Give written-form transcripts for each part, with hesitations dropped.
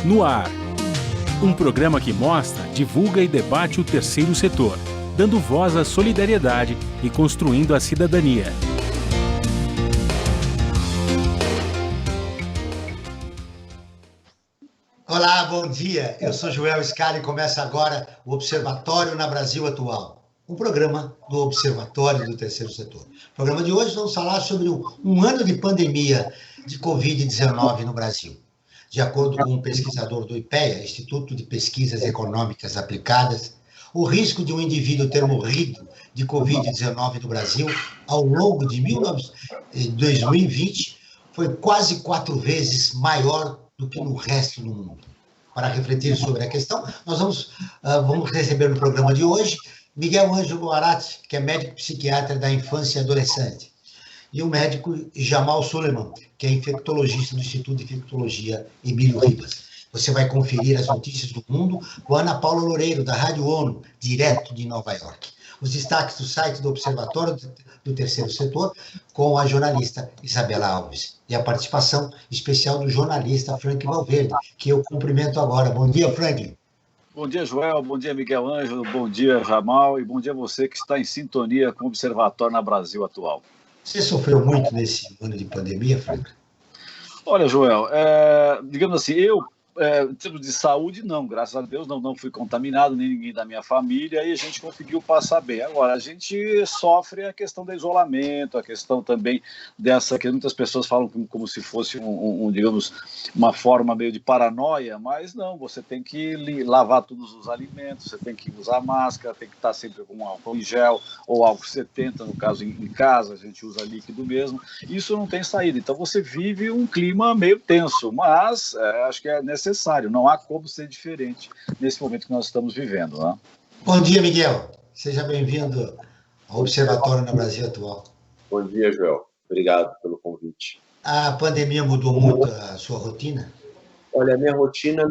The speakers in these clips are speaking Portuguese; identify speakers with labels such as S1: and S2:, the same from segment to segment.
S1: No Ar. Um programa que mostra, divulga e debate o terceiro setor, dando voz à solidariedade e construindo a cidadania.
S2: Olá, bom dia. Eu sou Joel Scali e começa agora o Observatório na Brasil Atual, um programa do Observatório do Terceiro Setor. No programa de hoje vamos falar sobre um ano de pandemia de Covid-19 no Brasil. De acordo com um pesquisador do IPEA, Instituto de Pesquisas Econômicas Aplicadas, o risco de um indivíduo ter morrido de Covid-19 no Brasil ao longo de 2020 foi quase 4 vezes maior do que no resto do mundo. Para refletir sobre a questão, nós vamos receber no programa de hoje Miguel Ângelo Arati, que é médico psiquiatra da infância e adolescente, e o médico Jamal Suleiman, que é infectologista do Instituto de Infectologia Emílio Ribas. Você vai conferir as notícias do mundo com Ana Paula Loureiro, da Rádio ONU, direto de Nova York. Os destaques do site do Observatório do Terceiro Setor, com a jornalista Isabela Alves. E a participação especial do jornalista Frank Valverde, que eu cumprimento agora. Bom dia, Frank.
S3: Bom dia, Joel. Bom dia, Miguel Ângelo. Bom dia, Jamal. E bom dia a você que está em sintonia com o Observatório na Brasil Atual.
S2: Você sofreu muito nesse ano de pandemia, Frank?
S3: Olha, Joel, digamos assim, em termos de saúde, não, graças a Deus, não fui contaminado, nem ninguém da minha família, e a gente conseguiu passar bem. Agora, a gente sofre a questão do isolamento, a questão também dessa, que muitas pessoas falam como se fosse digamos, uma forma meio de paranoia, mas não, você tem que lavar todos os alimentos, você tem que usar máscara, tem que estar sempre com álcool em gel, ou álcool 70, no caso em casa, a gente usa líquido mesmo, isso não tem saída, então você vive um clima meio tenso, mas acho que é necessário, não há como ser diferente nesse momento que nós estamos vivendo. Né?
S2: Bom dia, Miguel. Seja bem-vindo ao Observatório na Brasil Atual.
S4: Bom dia, Joel. Obrigado pelo convite.
S2: A pandemia mudou muito a sua rotina?
S4: Olha, a minha rotina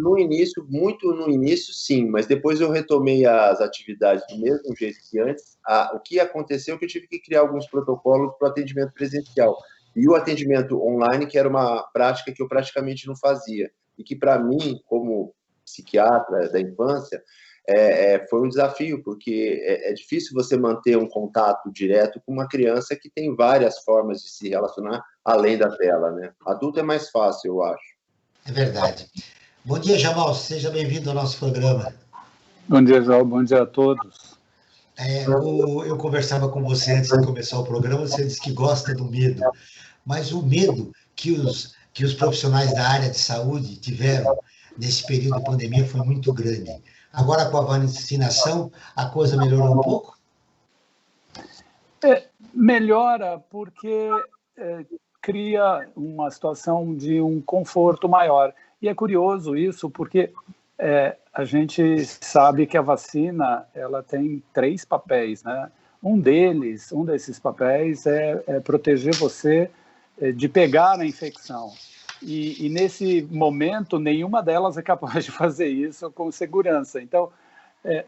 S4: muito no início, sim, mas depois eu retomei as atividades do mesmo jeito que antes. O que aconteceu é que eu tive que criar alguns protocolos para o atendimento presencial. E o atendimento online, que era uma prática que eu praticamente não fazia. E que, para mim, como psiquiatra da infância, foi um desafio, porque é difícil você manter um contato direto com uma criança que tem várias formas de se relacionar além da tela, né? Adulto é mais fácil, eu acho.
S2: É verdade. Bom dia, Jamal. Seja bem-vindo ao nosso programa.
S5: Bom dia, João. Bom dia a todos.
S2: Eu conversava com você antes de começar o programa, você disse que gosta do medo, mas o medo que os profissionais da área de saúde tiveram nesse período de pandemia foi muito grande. Agora, com a vacinação, a coisa melhorou um pouco?
S5: Melhora porque cria uma situação de um conforto maior. E é curioso isso, porque a gente sabe que a vacina ela tem 3 papéis, né? Um desses papéis é proteger você de pegar a infecção. E nesse momento, nenhuma delas é capaz de fazer isso com segurança. Então,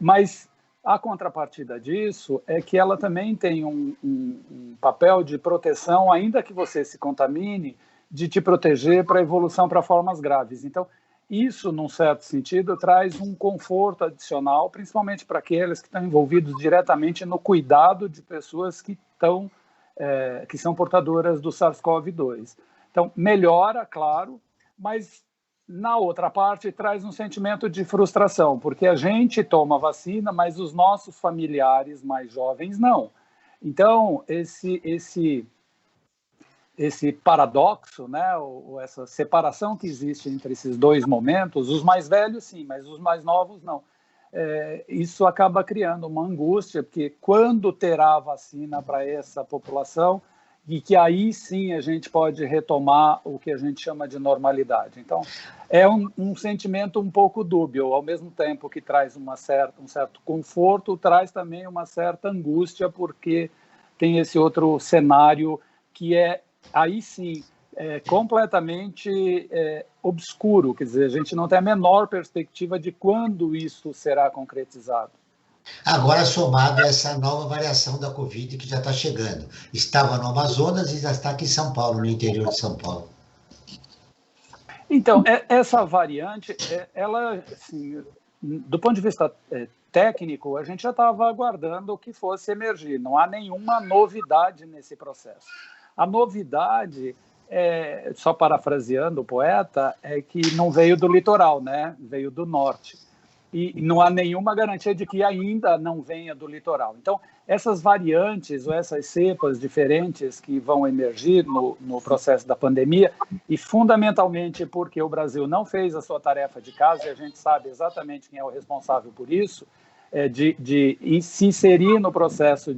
S5: mas a contrapartida disso é que ela também tem um papel de proteção, ainda que você se contamine, de te proteger para a evolução para formas graves. Então, isso, num certo sentido, traz um conforto adicional, principalmente para aqueles que estão envolvidos diretamente no cuidado de pessoas que são portadoras do SARS-CoV-2. Então, melhora, claro, mas na outra parte traz um sentimento de frustração, porque a gente toma vacina, mas os nossos familiares mais jovens não. Então, esse paradoxo, né, ou essa separação que existe entre esses 2 momentos, os mais velhos sim, mas os mais novos não. Isso acaba criando uma angústia, porque quando terá vacina para essa população, e que aí sim a gente pode retomar o que a gente chama de normalidade. Então, é um sentimento um pouco dúbio, ao mesmo tempo que traz um certo conforto, traz também uma certa angústia, porque tem esse outro cenário que aí sim, completamente obscuro, quer dizer, a gente não tem a menor perspectiva de quando isso será concretizado.
S2: Agora, somado a essa nova variação da Covid que já está chegando. Estava no Amazonas e já está aqui em São Paulo, no interior de São Paulo.
S5: Então, essa variante, ela, assim, do ponto de vista técnico, a gente já estava aguardando que fosse emergir. Não há nenhuma novidade nesse processo. A novidade, só parafraseando o poeta, é que não veio do litoral, né? Veio do norte. E não há nenhuma garantia de que ainda não venha do litoral. Então, essas variantes ou essas cepas diferentes que vão emergir no processo da pandemia, e fundamentalmente porque o Brasil não fez a sua tarefa de casa, e a gente sabe exatamente quem é o responsável por isso, de se inserir no processo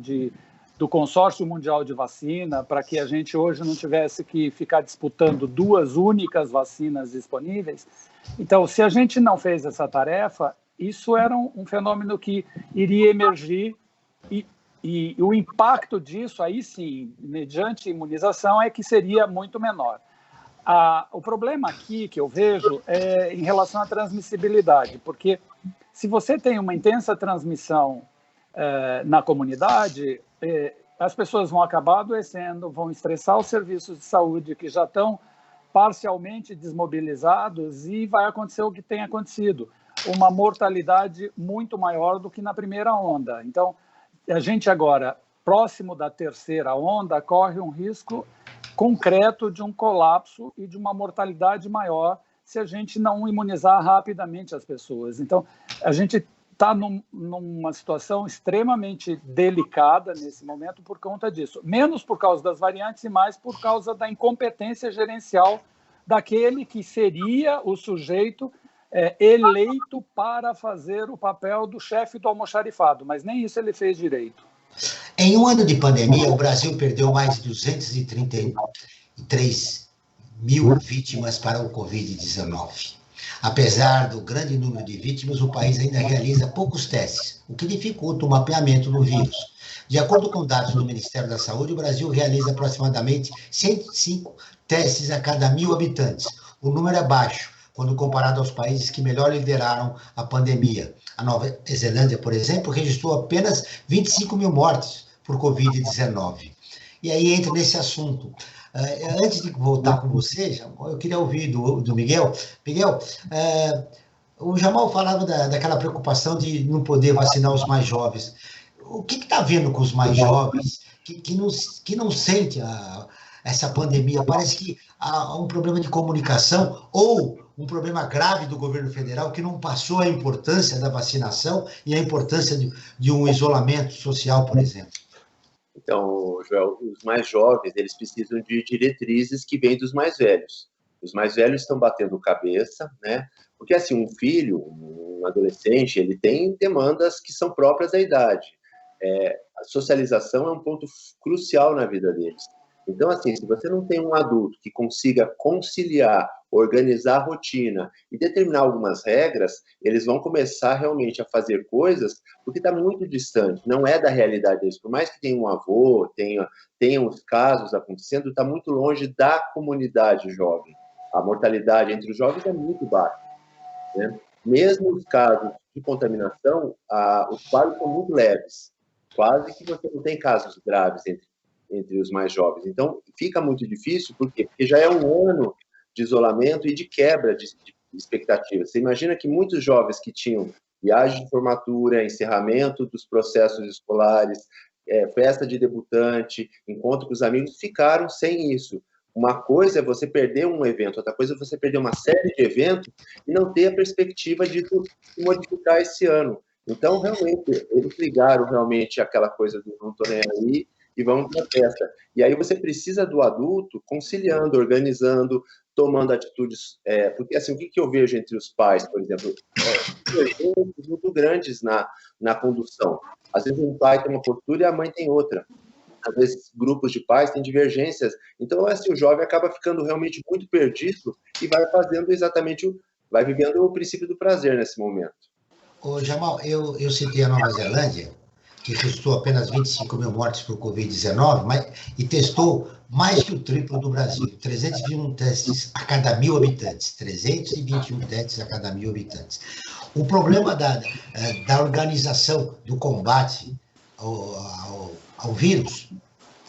S5: do Consórcio Mundial de Vacina, para que a gente hoje não tivesse que ficar disputando duas únicas vacinas disponíveis. Então, se a gente não fez essa tarefa, isso era um fenômeno que iria emergir e o impacto disso, aí sim, mediante imunização, é que seria muito menor. O problema aqui que eu vejo é em relação à transmissibilidade, porque se você tem uma intensa transmissão na comunidade, as pessoas vão acabar adoecendo, vão estressar os serviços de saúde que já estão parcialmente desmobilizados e vai acontecer o que tem acontecido, uma mortalidade muito maior do que na primeira onda. Então, a gente agora, próximo da terceira onda, corre um risco concreto de um colapso e de uma mortalidade maior se a gente não imunizar rapidamente as pessoas. Então, a gente está numa situação extremamente delicada nesse momento por conta disso. Menos por causa das variantes e mais por causa da incompetência gerencial daquele que seria o sujeito eleito para fazer o papel do chefe do almoxarifado, mas nem isso ele fez direito.
S2: Em um ano de pandemia, o Brasil perdeu mais de 233 mil vítimas para o Covid-19. Apesar do grande número de vítimas, o país ainda realiza poucos testes, o que dificulta o mapeamento do vírus. De acordo com dados do Ministério da Saúde, o Brasil realiza aproximadamente 105 testes a cada 1.000 habitantes. O número é baixo quando comparado aos países que melhor lideraram a pandemia. A Nova Zelândia, por exemplo, registrou apenas 25 mil mortes por Covid-19. E aí entra nesse assunto. Antes de voltar com você, eu queria ouvir do Miguel. Miguel, o Jamal falava daquela preocupação de não poder vacinar os mais jovens. O que está havendo com os mais jovens que não sentem essa pandemia? Parece que há um problema de comunicação ou um problema grave do governo federal que não passou a importância da vacinação e a importância de um isolamento social, por exemplo.
S4: Então, Joel, os mais jovens, eles precisam de diretrizes que vêm dos mais velhos. Os mais velhos estão batendo cabeça, né? Porque, assim, um filho, um adolescente, ele tem demandas que são próprias da idade. A socialização é um ponto crucial na vida deles. Então, assim, se você não tem um adulto que consiga conciliar, organizar a rotina e determinar algumas regras, eles vão começar realmente a fazer coisas porque está muito distante, não é da realidade deles. Por mais que tenha um avô, tenha os casos acontecendo, está muito longe da comunidade jovem. A mortalidade entre os jovens é muito baixa, né? Mesmo os casos de contaminação, os quadros são muito leves. Quase que você não tem casos graves entre os mais jovens. Então, fica muito difícil, por quê? Porque já é um ano de isolamento e de quebra de expectativas. Você imagina que muitos jovens que tinham viagem de formatura, encerramento dos processos escolares, festa de debutante, encontro com os amigos, ficaram sem isso. Uma coisa é você perder um evento, outra coisa é você perder uma série de eventos e não ter a perspectiva de modificar esse ano. Então, realmente, eles ligaram realmente aquela coisa do não tô nem aí, e vamos para a festa. E aí você precisa do adulto conciliando, organizando, tomando atitudes. Porque, assim, o que eu vejo entre os pais, por exemplo, divergências muito grandes na condução. Às vezes um pai tem uma postura e a mãe tem outra. Às vezes grupos de pais têm divergências. Então, assim, o jovem acaba ficando realmente muito perdido e vai fazendo vai vivendo o princípio do prazer nesse momento.
S2: Ô, Jamal, eu citei a Nova Zelândia, que registrou apenas 25 mil mortes por Covid-19, e testou mais que o triplo do Brasil, 321 testes a cada 1.000 habitantes, 321 testes a cada 1.000 habitantes. O problema da organização do combate ao vírus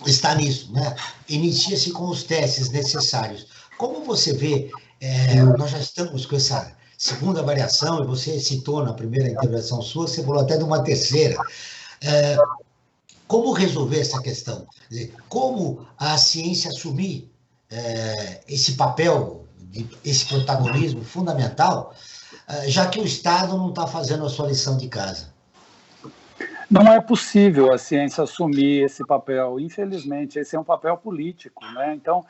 S2: está nisso, né? Inicia-se com os testes necessários. Como você vê Nós já estamos com essa segunda variação, e você citou na primeira intervenção sua, você falou até de uma terceira. Como resolver essa questão? Quer dizer, como a ciência assumir esse papel, esse protagonismo fundamental, já que o Estado não está fazendo a sua lição de casa?
S5: Não é possível a ciência assumir esse papel. Infelizmente, esse é um papel político, né? Então,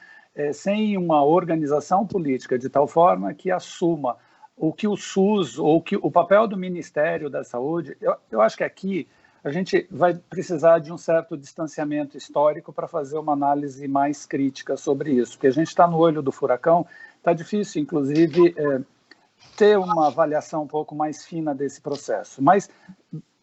S5: sem uma organização política de tal forma que assuma o que o SUS, ou que o papel do Ministério da Saúde, eu acho que aqui a gente vai precisar de um certo distanciamento histórico para fazer uma análise mais crítica sobre isso, porque a gente está no olho do furacão, está difícil, inclusive, ter uma avaliação um pouco mais fina desse processo. Mas,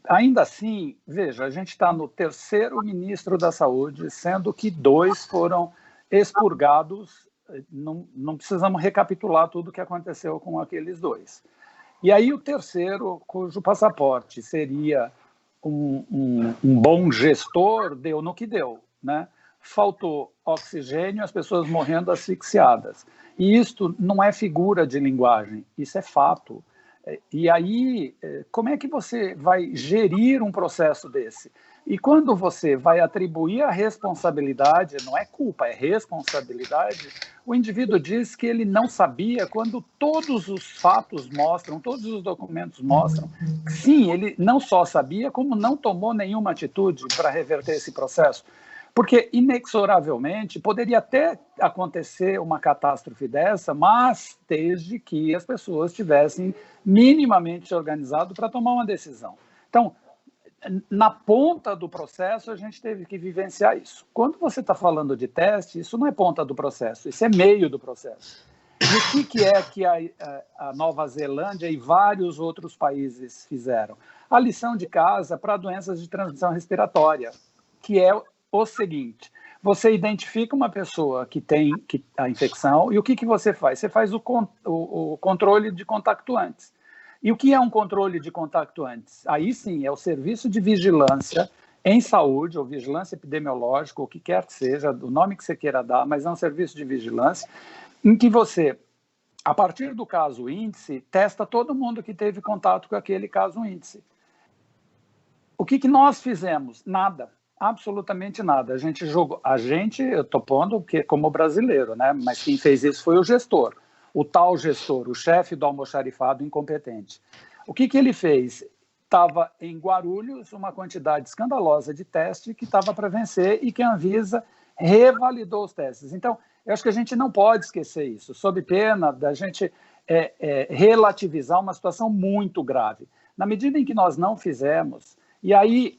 S5: ainda assim, veja, a gente está no terceiro ministro da Saúde, sendo que 2 foram expurgados, não precisamos recapitular tudo o que aconteceu com aqueles 2. E aí o terceiro, cujo passaporte seria um bom gestor, deu no que deu, né? Faltou oxigênio, as pessoas morrendo asfixiadas. E isto não é figura de linguagem, isso é fato. E aí, como é que você vai gerir um processo desse? E quando você vai atribuir a responsabilidade, não é culpa, é responsabilidade, o indivíduo diz que ele não sabia, quando todos os fatos mostram, todos os documentos mostram, que sim, ele não só sabia, como não tomou nenhuma atitude para reverter esse processo. Porque, inexoravelmente, poderia até acontecer uma catástrofe dessa, mas desde que as pessoas tivessem minimamente se organizado para tomar uma decisão. Então, na ponta do processo, a gente teve que vivenciar isso. Quando você está falando de teste, isso não é ponta do processo, isso é meio do processo. E o que é que a Nova Zelândia e vários outros países fizeram? A lição de casa para doenças de transmissão respiratória, que é o seguinte: você identifica uma pessoa que tem a infecção e o que você faz? Você faz o controle de contactuantes. E o que é um controle de contactuantes? Aí sim, é o serviço de vigilância em saúde, ou vigilância epidemiológica, ou o que quer que seja, o nome que você queira dar, mas é um serviço de vigilância, em que você, a partir do caso índice, testa todo mundo que teve contato com aquele caso índice. O que nós fizemos? Nada. Absolutamente nada. A gente jogou, eu estou pondo porque como brasileiro, né? Mas quem fez isso foi o gestor, o tal gestor, o chefe do almoxarifado incompetente. O que ele fez? Estava em Guarulhos uma quantidade escandalosa de teste que estava para vencer e que a Anvisa revalidou os testes. Então, eu acho que a gente não pode esquecer isso, sob pena da gente relativizar uma situação muito grave. Na medida em que nós não fizemos, e aí...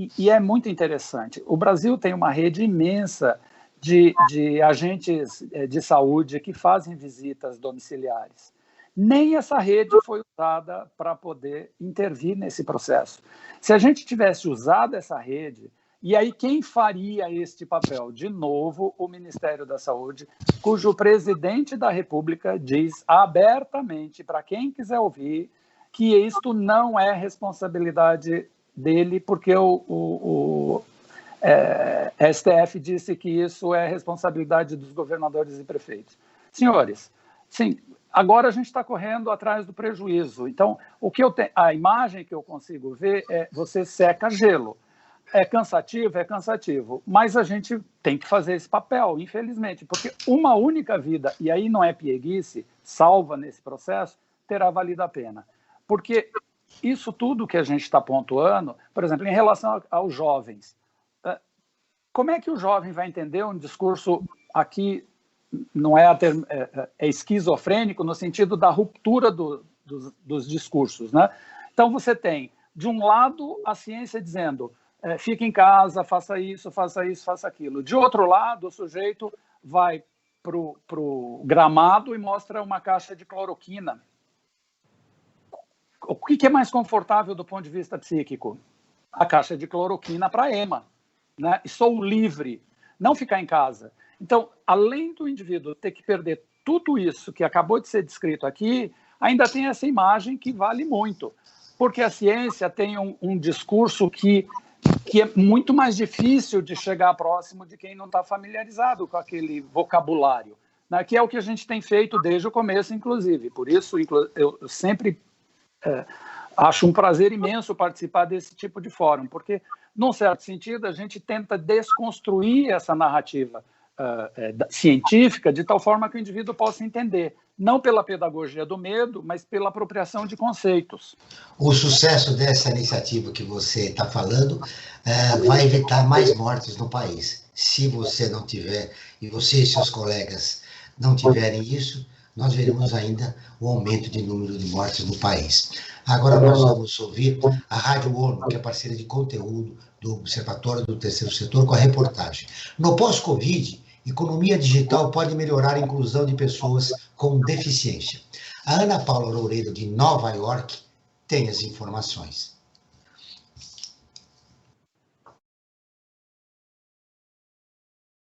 S5: E é muito interessante. O Brasil tem uma rede imensa de agentes de saúde que fazem visitas domiciliares. Nem essa rede foi usada para poder intervir nesse processo. Se a gente tivesse usado essa rede, e aí quem faria este papel? De novo, o Ministério da Saúde, cujo presidente da República diz abertamente, para quem quiser ouvir, que isto não é responsabilidade dele, porque o STF disse que isso é responsabilidade dos governadores e prefeitos. Senhores, sim, agora a gente está correndo atrás do prejuízo. Então, a imagem que eu consigo ver é você seca gelo. É cansativo, mas a gente tem que fazer esse papel, infelizmente, porque uma única vida, e aí não é pieguice, salva nesse processo, terá valido a pena. Porque isso tudo que a gente está pontuando, por exemplo, em relação aos jovens, como é que o jovem vai entender um discurso aqui, não é esquizofrênico no sentido da ruptura dos discursos, né? Então você tem, de um lado, a ciência dizendo, fique em casa, faça isso, faça aquilo. De outro lado, o sujeito vai para o gramado e mostra uma caixa de cloroquina. O que é mais confortável do ponto de vista psíquico? A caixa de cloroquina para EMA, né? E sou livre, não ficar em casa. Então, além do indivíduo ter que perder tudo isso que acabou de ser descrito aqui, ainda tem essa imagem que vale muito, porque a ciência tem um discurso que é muito mais difícil de chegar próximo de quem não está familiarizado com aquele vocabulário. né, que é o que a gente tem feito desde o começo, inclusive. Por isso, eu sempre acho um prazer imenso participar desse tipo de fórum, porque, num certo sentido, a gente tenta desconstruir essa narrativa científica de tal forma que o indivíduo possa entender, não pela pedagogia do medo, mas pela apropriação de conceitos.
S2: O sucesso dessa iniciativa que você está falando vai evitar mais mortes no país. Se você não tiver, e você e seus colegas não tiverem isso, nós veremos ainda o aumento de número de mortes no país. Agora nós vamos ouvir a Rádio ONU, que é parceira de conteúdo do Observatório do Terceiro Setor, com a reportagem. No pós-Covid, economia digital pode melhorar a inclusão de pessoas com deficiência. A Ana Paula Loureiro, de Nova York, tem as informações.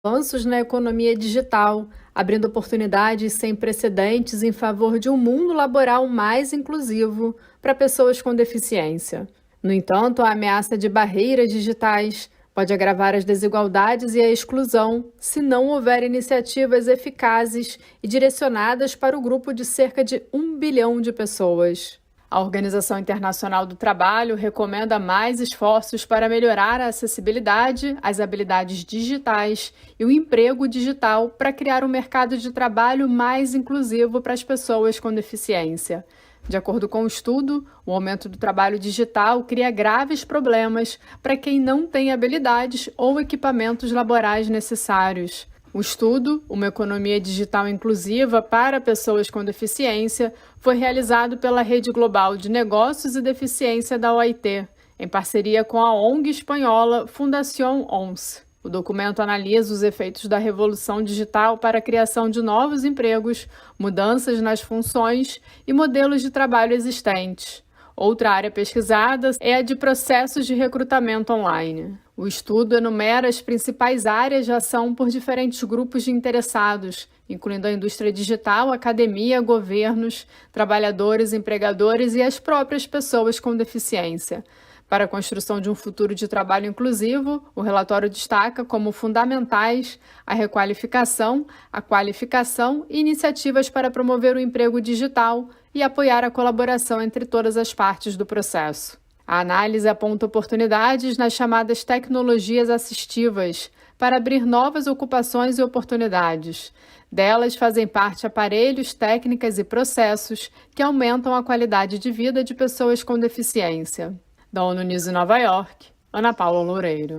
S6: Avanços na economia digital, abrindo oportunidades sem precedentes em favor de um mundo laboral mais inclusivo para pessoas com deficiência. No entanto, a ameaça de barreiras digitais pode agravar as desigualdades e a exclusão se não houver iniciativas eficazes e direcionadas para o grupo de cerca de 1 bilhão de pessoas. A Organização Internacional do Trabalho recomenda mais esforços para melhorar a acessibilidade, as habilidades digitais e o emprego digital para criar um mercado de trabalho mais inclusivo para as pessoas com deficiência. De acordo com o estudo, o aumento do trabalho digital cria graves problemas para quem não tem habilidades ou equipamentos laborais necessários. O estudo, Uma Economia Digital Inclusiva para Pessoas com Deficiência, foi realizado pela Rede Global de Negócios e Deficiência da OIT, em parceria com a ONG espanhola Fundación ONS. O documento analisa os efeitos da revolução digital para a criação de novos empregos, mudanças nas funções e modelos de trabalho existentes. Outra área pesquisada é a de processos de recrutamento online. O estudo enumera as principais áreas de ação por diferentes grupos de interessados, incluindo a indústria digital, academia, governos, trabalhadores, empregadores e as próprias pessoas com deficiência. Para a construção de um futuro de trabalho inclusivo, o relatório destaca como fundamentais a requalificação, a qualificação e iniciativas para promover o emprego digital e apoiar a colaboração entre todas as partes do processo. A análise aponta oportunidades nas chamadas tecnologias assistivas para abrir novas ocupações e oportunidades. Delas fazem parte aparelhos, técnicas e processos que aumentam a qualidade de vida de pessoas com deficiência. Da ONU News em Nova York, Ana Paula Loureiro.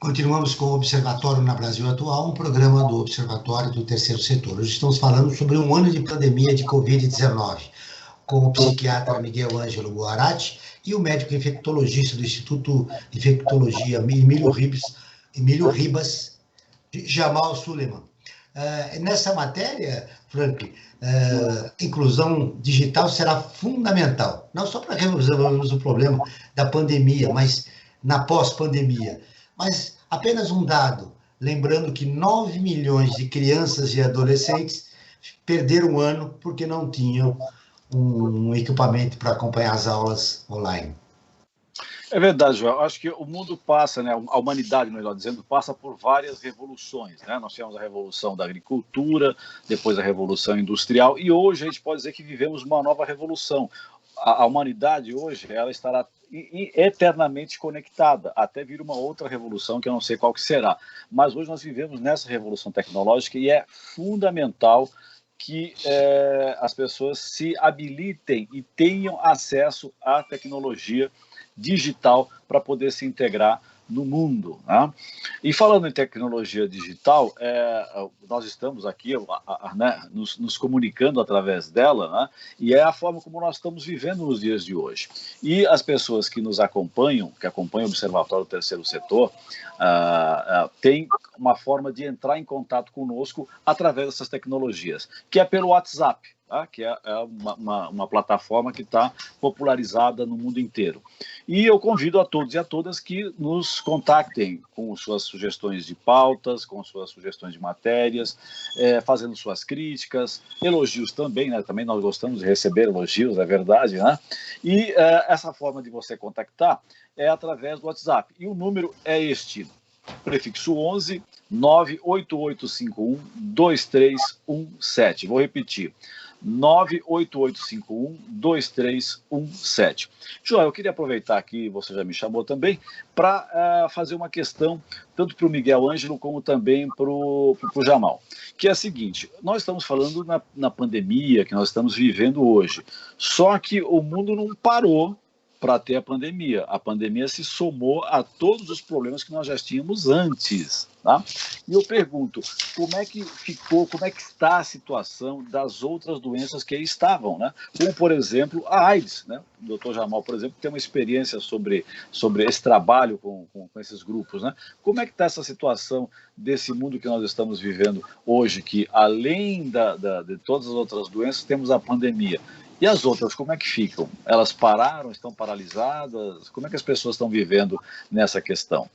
S2: Continuamos com o Observatório na Brasil Atual, um programa do Observatório do Terceiro Setor. Hoje estamos falando sobre um ano de pandemia de Covid-19, com o psiquiatra Miguel Ângelo Guarati e o médico infectologista do Instituto de Infectologia Emílio Ribas, Jamal Suleiman. Nessa matéria, Frank, inclusão digital será fundamental, não só para resolvermos o problema da pandemia, mas na pós-pandemia. Mas apenas um dado, lembrando que 9 milhões de crianças e adolescentes perderam o ano porque não tinham um equipamento para acompanhar as aulas online.
S3: É verdade, João. Acho que o mundo passa, né, a humanidade, melhor dizendo, passa por várias revoluções, né? Nós tivemos a revolução da agricultura, depois a revolução industrial, e hoje a gente pode dizer que vivemos uma nova revolução. A humanidade hoje, ela estará eternamente conectada, até vir uma outra revolução que eu não sei qual que será. Mas hoje nós vivemos nessa revolução tecnológica e é fundamental que as pessoas se habilitem e tenham acesso à tecnologia digital para poder se integrar no mundo, né? E falando em tecnologia digital, nós estamos aqui né, nos comunicando através dela, né? E é a forma como nós estamos vivendo nos dias de hoje. E as pessoas que nos acompanham, que acompanham o Observatório do Terceiro Setor, têm uma forma de entrar em contato conosco através dessas tecnologias, que é pelo WhatsApp. Que é uma plataforma que está popularizada no mundo inteiro. E eu convido a todos e a todas que nos contactem com suas sugestões de pautas, com suas sugestões de matérias, fazendo suas críticas, elogios também, né? Também nós gostamos de receber elogios, é verdade, né? E essa forma de você contactar é através do WhatsApp. E o número é este, prefixo 11 98851 2317. Vou repetir. 98851-2317. Joel, eu queria aproveitar aqui, você já me chamou também, para fazer uma questão, tanto para o Miguel Ângelo como também para o Jamal, que é a seguinte: nós estamos falando na pandemia que nós estamos vivendo hoje, só que o mundo não parou para ter a pandemia se somou a todos os problemas que nós já tínhamos antes, tá? E eu pergunto, como é que está a situação das outras doenças que aí estavam, né? Como, por exemplo, a AIDS, né? O doutor Jamal, por exemplo, tem uma experiência sobre esse trabalho com esses grupos, né? Como é que está essa situação desse mundo que nós estamos vivendo hoje, que além de todas as outras doenças, temos a pandemia? E as outras, como é que ficam? Elas pararam, estão paralisadas? Como é que as pessoas estão vivendo nessa questão?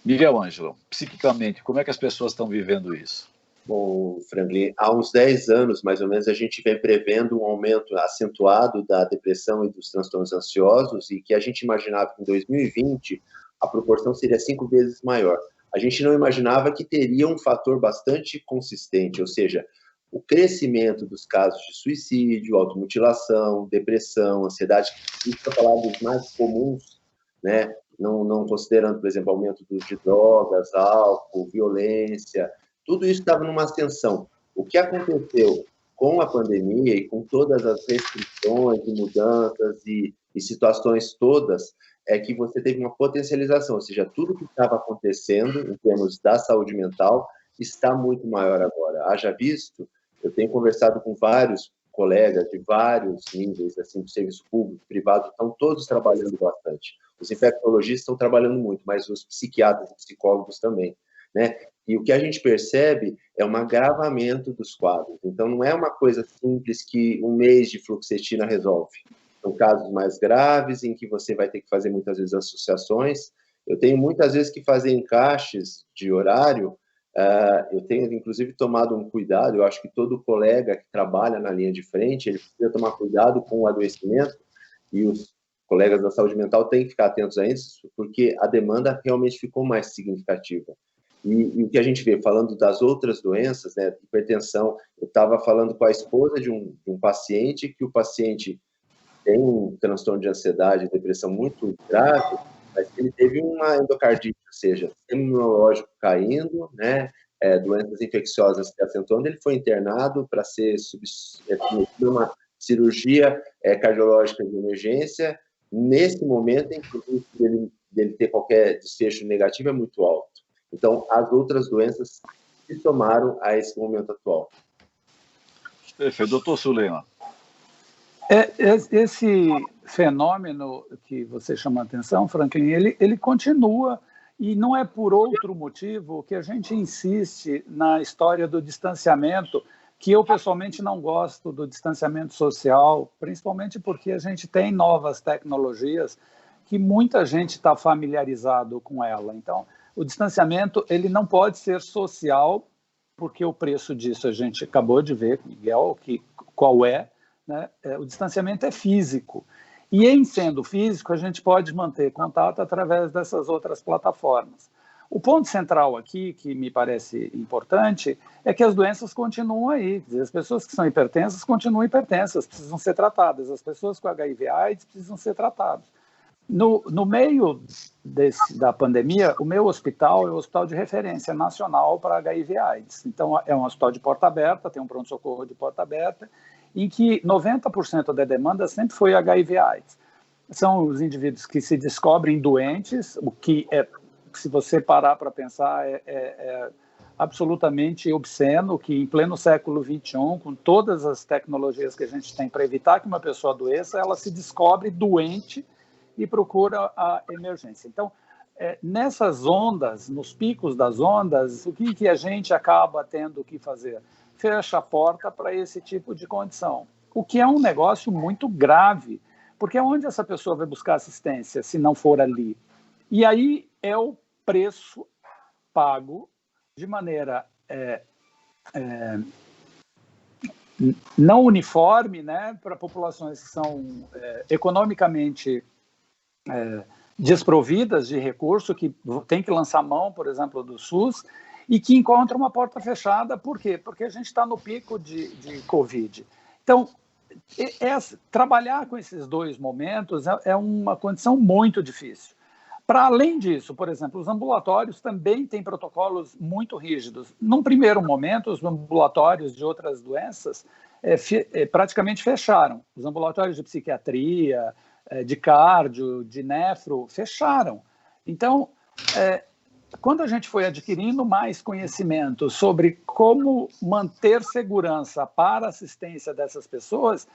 S3: Miguel Ângelo, psiquicamente, como é que as pessoas estão vivendo isso?
S4: Bom, Franklin, há uns 10 anos, mais ou menos, a gente vem prevendo um aumento acentuado da depressão e dos transtornos ansiosos, e que a gente imaginava que em 2020 a proporção seria 5 vezes maior. A gente não imaginava que teria um fator bastante consistente, ou seja, o crescimento dos casos de suicídio, automutilação, depressão, ansiedade, isso para falar dos mais comuns, né? Não considerando, por exemplo, aumento de drogas, álcool, violência, tudo isso estava numa ascensão. O que aconteceu com a pandemia e com todas as restrições e mudanças e situações todas, é que você teve uma potencialização, ou seja, tudo que estava acontecendo em termos da saúde mental está muito maior agora. Haja visto, eu tenho conversado com vários colegas de vários níveis, assim, do serviço público, privado, estão todos trabalhando bastante. Os infectologistas estão trabalhando muito, mas os psiquiatras e psicólogos também, né? E o que a gente percebe é um agravamento dos quadros. Então, não é uma coisa simples que um mês de fluoxetina resolve. São casos mais graves, em que você vai ter que fazer, muitas vezes, associações. Eu tenho, muitas vezes, que fazer encaixes de horário. Eu tenho, inclusive, tomado um cuidado. Eu acho que todo colega que trabalha na linha de frente, ele precisa tomar cuidado com o adoecimento, e os colegas da saúde mental têm que ficar atentos a isso, porque a demanda realmente ficou mais significativa. E o que a gente vê, falando das outras doenças, né, hipertensão, eu estava falando com a esposa de um paciente, que o paciente tem um transtorno de ansiedade e depressão muito grave, mas ele teve uma endocardite, ou seja, sistema imunológico caindo, né, doenças infecciosas se acentuando. Ele foi internado para ser submetido a uma cirurgia cardiológica de emergência. Nesse momento, inclusive, dele ter qualquer desfecho negativo é muito alto. Então, as outras doenças se somaram a esse momento atual.
S3: Perfeito. Doutor Suleiman.
S5: Esse fenômeno que você chama a atenção, Franklin, ele continua, e não é por outro motivo que a gente insiste na história do distanciamento, que eu pessoalmente não gosto do distanciamento social, principalmente porque a gente tem novas tecnologias que muita gente está familiarizado com ela. Então, o distanciamento ele não pode ser social, porque o preço disso a gente acabou de ver, Miguel, qual é, né? O distanciamento é físico. E em sendo físico, a gente pode manter contato através dessas outras plataformas. O ponto central aqui, que me parece importante, é que as doenças continuam aí. As pessoas que são hipertensas continuam hipertensas, precisam ser tratadas. As pessoas com HIV/AIDS precisam ser tratadas. No meio da pandemia, o meu hospital é o hospital de referência nacional para HIV/AIDS. Então, é um hospital de porta aberta, tem um pronto-socorro de porta aberta, em que 90% da demanda sempre foi HIV/AIDS. São os indivíduos que se descobrem doentes, o que se você parar para pensar, é absolutamente obsceno, que em pleno século XXI, com todas as tecnologias que a gente tem para evitar que uma pessoa adoeça, ela se descobre doente e procura a emergência. Então, nessas ondas, nos picos das ondas, o que a gente acaba tendo que fazer? Fecha a porta para esse tipo de condição, o que é um negócio muito grave, porque onde essa pessoa vai buscar assistência se não for ali? E aí é o preço pago de maneira não uniforme, né, para populações que são economicamente desprovidas de recurso, que tem que lançar mão, por exemplo, do SUS, e que encontram uma porta fechada. Por quê? Porque a gente está no pico de Covid. Então, trabalhar com esses dois momentos é uma condição muito difícil. Para além disso, por exemplo, os ambulatórios também têm protocolos muito rígidos. Num primeiro momento, os ambulatórios de outras doenças praticamente fecharam. Os ambulatórios de psiquiatria, de cardio, de nefro, fecharam. Então, quando a gente foi adquirindo mais conhecimento sobre como manter segurança para a assistência dessas pessoas,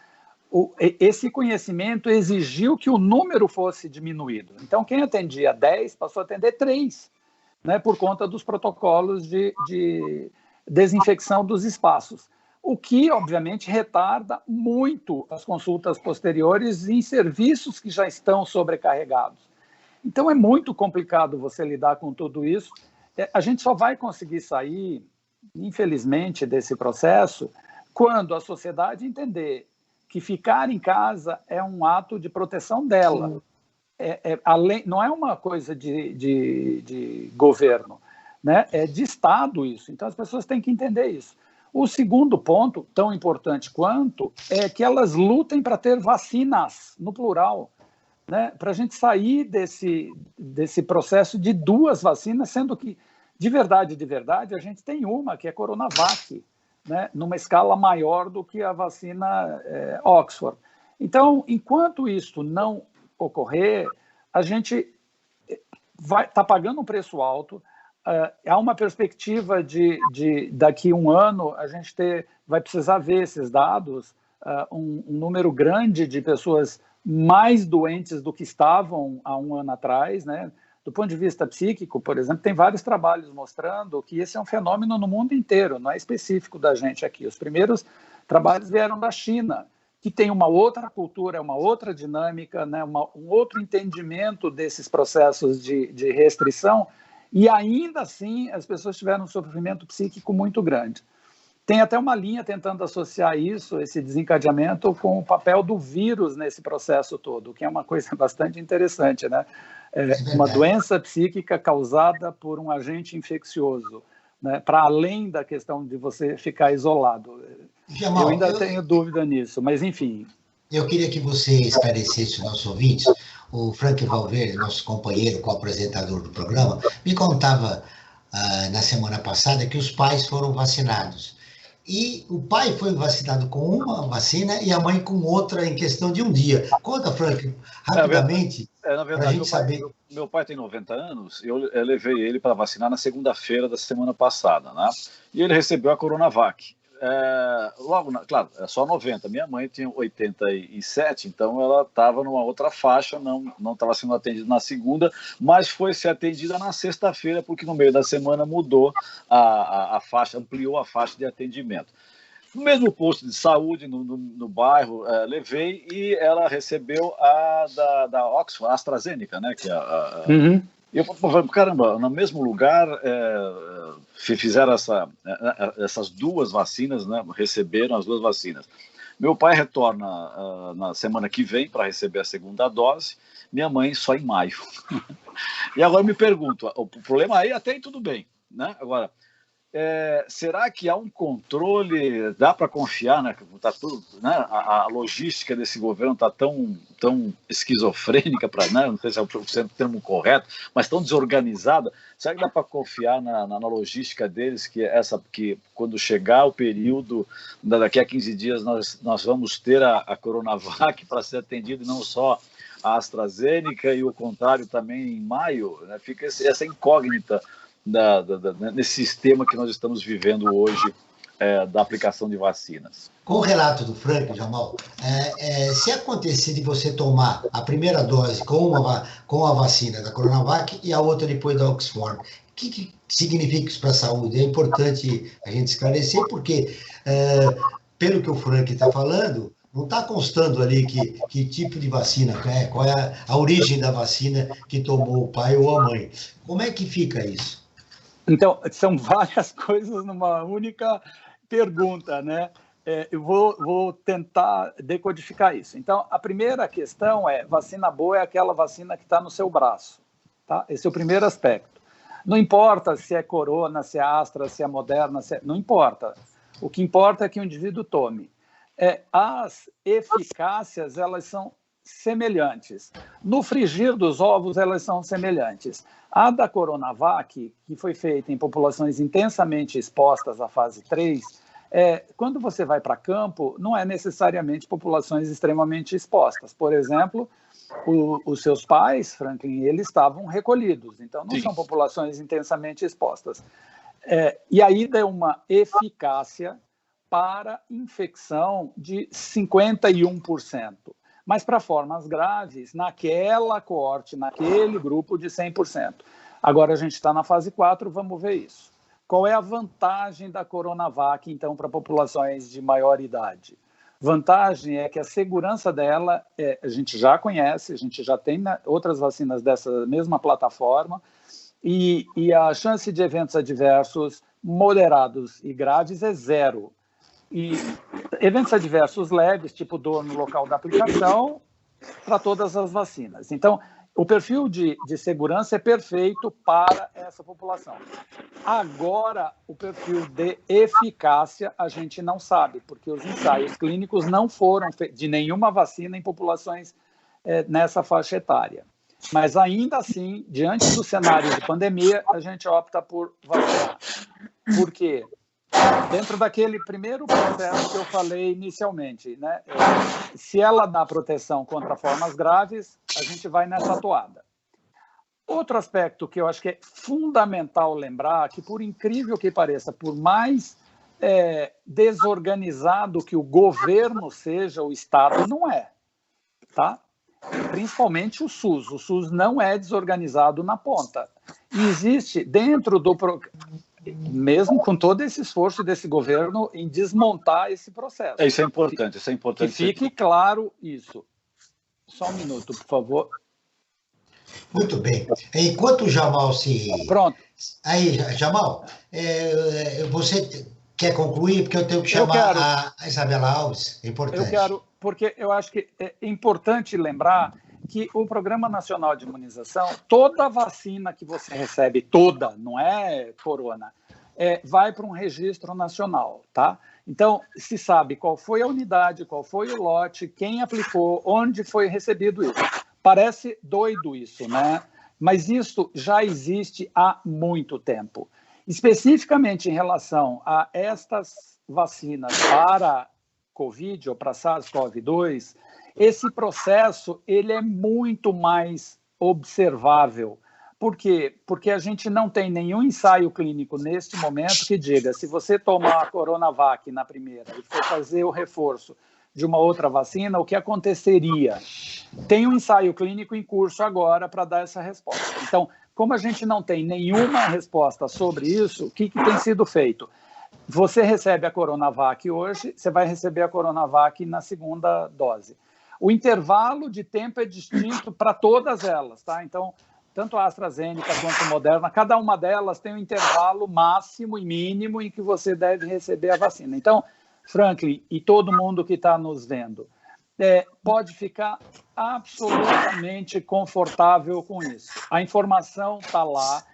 S5: esse conhecimento exigiu que o número fosse diminuído. Então, quem atendia 10 passou a atender 3, né, por conta dos protocolos de desinfecção dos espaços, o que, obviamente, retarda muito as consultas posteriores em serviços que já estão sobrecarregados. Então, é muito complicado você lidar com tudo isso. A gente só vai conseguir sair, infelizmente, desse processo quando a sociedade entender que ficar em casa é um ato de proteção dela. Não é uma coisa de governo, né? É de Estado isso. Então, as pessoas têm que entender isso. O segundo ponto, tão importante quanto, é que elas lutem para ter vacinas, no plural, né? Para a gente sair desse processo de 2 vacinas, sendo que, de verdade, a gente tem uma, que é a Coronavac, né? Numa escala maior do que a vacina Oxford. Então, enquanto isso não ocorrer, a gente está pagando um preço alto. Há uma perspectiva de daqui a um ano a gente vai precisar ver esses dados, um número grande de pessoas mais doentes do que estavam há um ano atrás, né? Do ponto de vista psíquico, por exemplo, tem vários trabalhos mostrando que esse é um fenômeno no mundo inteiro, não é específico da gente aqui. Os primeiros trabalhos vieram da China, que tem uma outra cultura, uma outra dinâmica, né? Um outro entendimento desses processos de restrição, e ainda assim as pessoas tiveram um sofrimento psíquico muito grande. Tem até uma linha tentando associar esse desencadeamento, com o papel do vírus nesse processo todo, que é uma coisa bastante interessante, né? Uma doença psíquica causada por um agente infeccioso, né? Para além da questão de você ficar isolado.
S2: Jamal,
S5: eu ainda tenho dúvida nisso, mas enfim.
S2: Eu queria que você esclarecesse os nossos ouvintes. O Frank Valverde, nosso companheiro, co-apresentador do programa, me contava na semana passada que os pais foram vacinados. E o pai foi vacinado com uma vacina e a mãe com outra em questão de um dia. Conta, Frank, rapidamente,
S3: na
S2: para a gente saber.
S3: Meu pai tem 90 anos, eu levei ele para vacinar na segunda-feira da semana passada, né? E ele recebeu a Coronavac. Claro, é só 90. Minha mãe tinha 87, então ela estava numa outra faixa, não estava sendo atendida na segunda, mas foi ser atendida na sexta-feira, porque no meio da semana mudou a faixa, ampliou a faixa de atendimento. No mesmo posto de saúde, no bairro, levei, e ela recebeu a da Oxford, a AstraZeneca, né? Que é
S5: Uhum.
S3: E eu falei, caramba, no mesmo lugar fizeram essas 2 vacinas, né? Receberam as 2 vacinas. Meu pai retorna na semana que vem para receber a segunda dose, minha mãe só em maio. E agora me pergunto, o problema aí até aí tudo bem, né? Agora, será que há um controle, dá para confiar, né? Tá tudo, né? A logística desse governo está tão esquizofrênica, né? Não sei se é o termo correto, mas tão desorganizada. Será que dá para confiar na logística deles, que quando chegar o período, daqui a 15 dias, nós vamos ter a Coronavac para ser atendido, e não só a AstraZeneca, e o contrário também em maio, né? Fica essa incógnita nesse sistema que nós estamos vivendo hoje, da aplicação de vacinas.
S2: Com o relato do Frank, Jamal, se acontecer de você tomar a primeira dose com a vacina da Coronavac e a outra depois da Oxford, o que significa isso para a saúde? É importante a gente esclarecer, porque, pelo que o Frank está falando, não está constando ali que tipo de vacina, qual é a origem da vacina que tomou o pai ou a mãe. Como é que fica isso?
S5: Então, são várias coisas numa única pergunta, né? eu vou tentar decodificar isso. Então, a primeira questão é, vacina boa é aquela vacina que está no seu braço. Tá? Esse é o primeiro aspecto. Não importa se é Corona, se é Astra, se é Moderna, não importa. O que importa é que o indivíduo tome. As eficácias, elas são semelhantes. No frigir dos ovos, elas são semelhantes. A da Coronavac, que foi feita em populações intensamente expostas à fase 3, quando você vai para campo, não é necessariamente populações extremamente expostas. Por exemplo, os seus pais, Franklin, eles estavam recolhidos, então não são populações intensamente expostas. E aí deu uma eficácia para infecção de 51%, mas para formas graves, naquela coorte, naquele grupo de 100%. Agora a gente está na fase 4, vamos ver isso. Qual é a vantagem da Coronavac, então, para populações de maior idade? Vantagem é que a segurança dela, a gente já conhece, a gente já tem outras vacinas dessa mesma plataforma, e a chance de eventos adversos moderados e graves é 0. E eventos adversos leves, tipo dor no local da aplicação, para todas as vacinas. Então, o perfil de segurança é perfeito para essa população. Agora, o perfil de eficácia a gente não sabe, porque os ensaios clínicos não foram de nenhuma vacina em populações nessa faixa etária. Mas, ainda assim, diante do cenário de pandemia, a gente opta por vacinar. Por quê? Dentro daquele primeiro processo que eu falei inicialmente, né? Se ela dá proteção contra formas graves, a gente vai nessa toada. Outro aspecto que eu acho que é fundamental lembrar, que por incrível que pareça, por mais desorganizado que o governo seja, o Estado não é, tá? Principalmente o SUS. O SUS não é desorganizado na ponta. E existe dentro do mesmo com todo esse esforço desse governo em desmontar esse processo.
S3: Isso é importante, isso é importante.
S5: Que fique claro isso. Só um minuto, por favor.
S2: Muito bem. Enquanto o Jamal se...
S5: Pronto.
S2: Aí, Jamal, você quer concluir? Porque eu tenho que chamar a Isabela Alves. É importante.
S5: Eu quero, porque eu acho que é importante lembrar que o Programa Nacional de Imunização, toda vacina que você recebe, toda, não é corona, vai para um registro nacional, tá? Então, se sabe qual foi a unidade, qual foi o lote, quem aplicou, onde foi recebido isso. Parece doido isso, né? Mas isso já existe há muito tempo. Especificamente em relação a estas vacinas para Covid ou para SARS-CoV-2, esse processo ele é muito mais observável. Por quê? Porque a gente não tem nenhum ensaio clínico neste momento que diga, se você tomar a Coronavac na primeira e for fazer o reforço de uma outra vacina, o que aconteceria? Tem um ensaio clínico em curso agora para dar essa resposta. Então, como a gente não tem nenhuma resposta sobre isso, o que tem sido feito? Você recebe a Coronavac hoje, você vai receber a Coronavac na segunda dose. O intervalo de tempo é distinto para todas elas, tá? Então, tanto a AstraZeneca quanto a Moderna, cada uma delas tem um intervalo máximo e mínimo em que você deve receber a vacina. Então, Franklin e todo mundo que está nos vendo, pode ficar absolutamente confortável com isso. A informação está lá.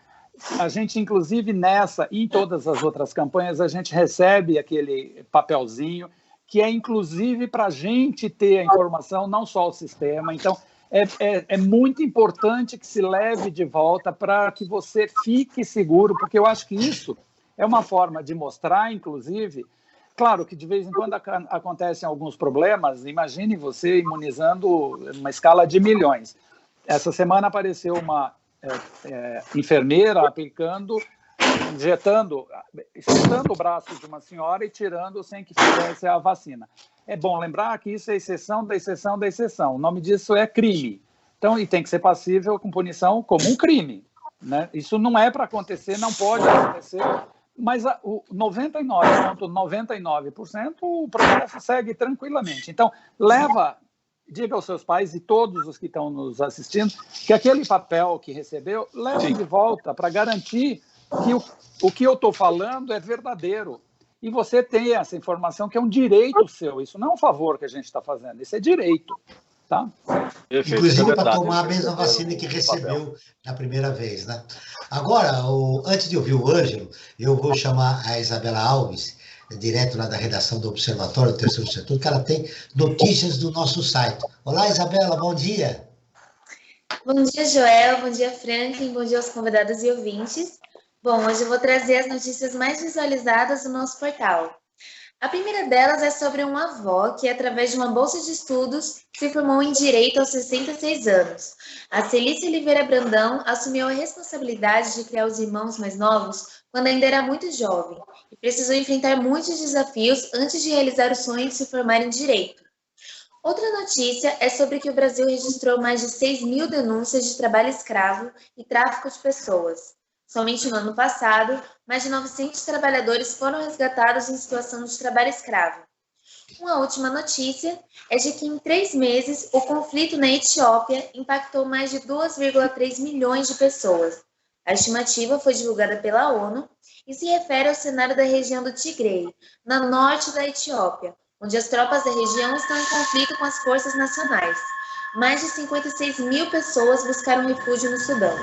S5: A gente, inclusive, nessa e em todas as outras campanhas, a gente recebe aquele papelzinho que é, inclusive, para a gente ter a informação, não só o sistema. Então, é muito importante que se leve de volta para que você fique seguro, porque eu acho que isso é uma forma de mostrar, inclusive, claro que de vez em quando acontecem alguns problemas, imagine você imunizando uma escala de milhões. Essa semana apareceu uma enfermeira aplicando, injetando o braço de uma senhora e tirando sem que fizesse a vacina. É bom lembrar que isso é exceção da exceção da exceção. O nome disso é crime. Então, e tem que ser passível com punição como um crime, né? Isso não é para acontecer, não pode acontecer, mas o 99,99% o processo segue tranquilamente. Então, diga aos seus pais e todos os que estão nos assistindo que aquele papel que recebeu, leve de volta para garantir que o que eu estou falando é verdadeiro e você tem essa informação que é um direito seu. Isso não é um favor que a gente está fazendo, isso é direito. Tá?
S2: Inclusive para tomar a mesma vacina que recebeu na primeira vez, né? Agora, antes de ouvir o Ângelo, eu vou chamar a Isabela Alves, direto lá da redação do Observatório do Terceiro Setor, que ela tem notícias do nosso site. Olá, Isabela, bom dia.
S7: Bom dia, Joel, bom dia, Franklin, bom dia aos convidados e ouvintes. Bom, hoje eu vou trazer as notícias mais visualizadas do nosso portal. A primeira delas é sobre uma avó que, através de uma bolsa de estudos, se formou em Direito aos 66 anos. A Celícia Oliveira Brandão assumiu a responsabilidade de criar os irmãos mais novos quando ainda era muito jovem e precisou enfrentar muitos desafios antes de realizar o sonho de se formar em Direito. Outra notícia é sobre que o Brasil registrou mais de 6.000 denúncias de trabalho escravo e tráfico de pessoas. Somente no ano passado, mais de 900 trabalhadores foram resgatados em situação de trabalho escravo. Uma última notícia é de que em 3 meses o conflito na Etiópia impactou mais de 2,3 milhões de pessoas. A estimativa foi divulgada pela ONU e se refere ao cenário da região do Tigre, no norte da Etiópia, onde as tropas da região estão em conflito com as forças nacionais. Mais de 56.000 pessoas buscaram refúgio no Sudão.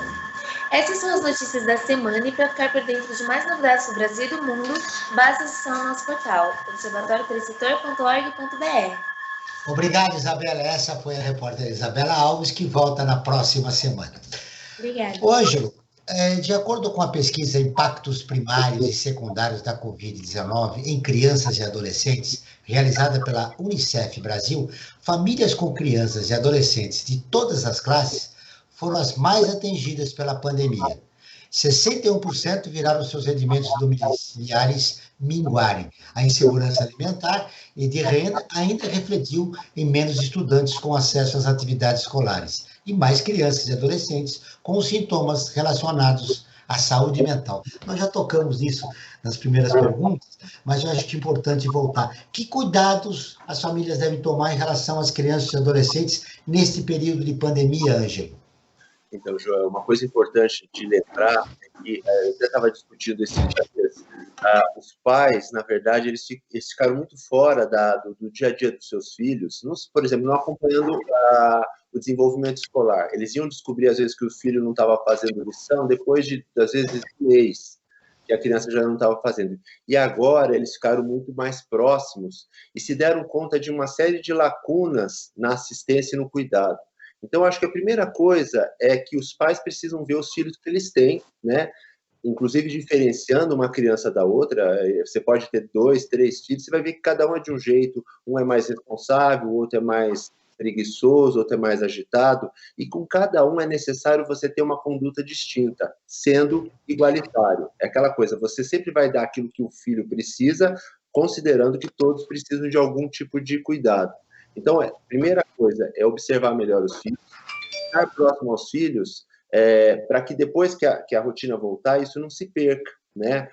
S7: Essas são as notícias da semana e para ficar por dentro de mais novidades do Brasil e do mundo, basta acessar o nosso portal, observatoriotercesetor.org.br.
S2: Obrigado, Isabela. Essa foi a repórter Isabela Alves, que volta na próxima semana.
S7: Obrigada.
S2: Ângelo, de acordo com a pesquisa Impactos Primários e Secundários da Covid-19 em Crianças e Adolescentes, realizada pela Unicef Brasil, famílias com crianças e adolescentes de todas as classes foram as mais atingidas pela pandemia. 61% viraram seus rendimentos domiciliares minguarem. A insegurança alimentar e de renda ainda refletiu em menos estudantes com acesso às atividades escolares e mais crianças e adolescentes com os sintomas relacionados à saúde mental. Nós já tocamos nisso nas primeiras perguntas, mas eu acho que é importante voltar. Que cuidados as famílias devem tomar em relação às crianças e adolescentes neste período de pandemia, Ângelo?
S4: Então, Joel, uma coisa importante de lembrar é que eu até estava discutindo esses dias, os pais, na verdade, eles ficaram muito fora do dia a dia dos seus filhos, por exemplo, não acompanhando o desenvolvimento escolar. Eles iam descobrir, às vezes, que o filho não estava fazendo lição depois de, às vezes, um mês, que a criança já não estava fazendo. E agora eles ficaram muito mais próximos e se deram conta de uma série de lacunas na assistência e no cuidado. Então, acho que a primeira coisa é que os pais precisam ver os filhos que eles têm, né? Inclusive diferenciando uma criança da outra. Você pode ter 2, 3 filhos, você vai ver que cada um é de um jeito. Um é mais responsável, o outro é mais preguiçoso, outro é mais agitado. E com cada um é necessário você ter uma conduta distinta, sendo igualitário. É aquela coisa, você sempre vai dar aquilo que o filho precisa, considerando que todos precisam de algum tipo de cuidado. Então, a primeira coisa é observar melhor os filhos, estar próximo aos filhos, para que depois que a rotina voltar, isso não se perca, né?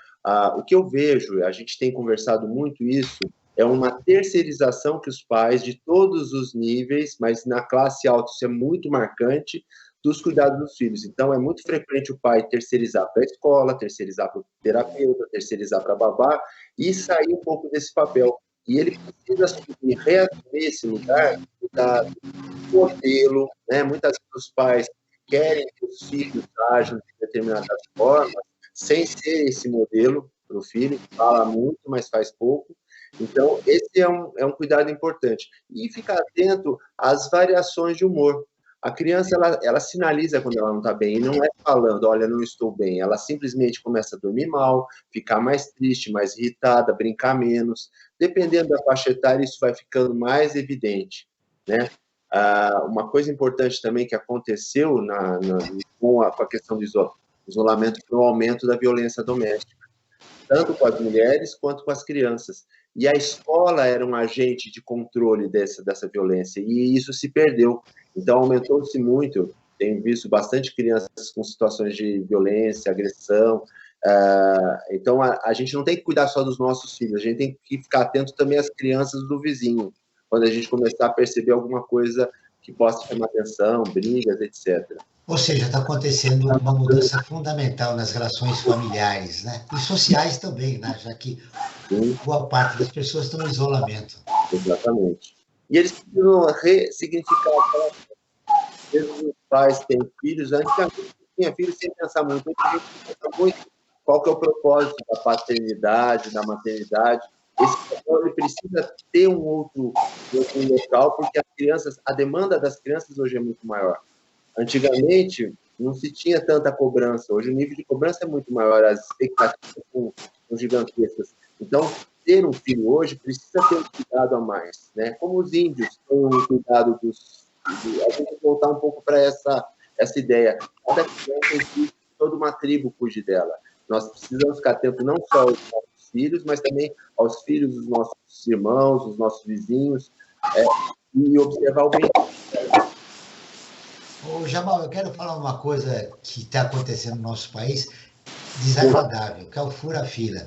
S4: O que eu vejo, a gente tem conversado muito isso, é uma terceirização que os pais, de todos os níveis, mas na classe alta isso é muito marcante, dos cuidados dos filhos. Então, é muito frequente o pai terceirizar para a escola, terceirizar para o terapeuta, terceirizar para a babá, e sair um pouco desse papel. E ele precisa assumir, reassumir esse lugar do modelo, né? Muitas vezes os pais querem que os filhos ajam de determinadas formas, sem ser esse modelo para o filho, fala muito, mas faz pouco. Então, esse é um cuidado importante. E ficar atento às variações de humor. A criança, ela sinaliza quando ela não está bem, e não é falando, olha, não estou bem. Ela simplesmente começa a dormir mal, ficar mais triste, mais irritada, brincar menos. Dependendo da faixa etária, isso vai ficando mais evidente, né? Uma coisa importante também que aconteceu com a questão do isolamento foi o aumento da violência doméstica, tanto com as mulheres quanto com as crianças. E a escola era um agente de controle dessa violência, e isso se perdeu. Então, aumentou-se muito. Tenho visto bastante crianças com situações de violência, agressão. Então, a gente não tem que cuidar só dos nossos filhos, a gente tem que ficar atento também às crianças do vizinho, quando a gente começar a perceber alguma coisa que possa chamar atenção, brigas, etc.
S2: Ou seja, está acontecendo uma mudança fundamental nas relações familiares, né? E sociais também, né? Já que boa parte das pessoas estão em isolamento.
S4: Exatamente. E eles precisam ressignificar aquela... Mesmo os pais têm filhos, antigamente tinha filhos sem pensar muito, hoje a gente pensa muito qual que é o propósito da paternidade, da maternidade. Esse propósito ele precisa ter um outro local, porque as crianças, a demanda das crianças hoje é muito maior. Antigamente, não se tinha tanta cobrança. Hoje, o nível de cobrança é muito maior, as expectativas são gigantescas. Então, ter um filho hoje precisa ter um cuidado a mais, né? Como os índios têm um cuidado dos... A gente tem que voltar um pouco para essa ideia. Cada criança existe, toda uma tribo cuide dela. Nós precisamos ficar atentos não só aos nossos filhos, mas também aos filhos dos nossos irmãos, dos nossos vizinhos, e observar o bem.
S2: Ô, Jamal, eu quero falar uma coisa que está acontecendo no nosso país desagradável, que é o fura-fila.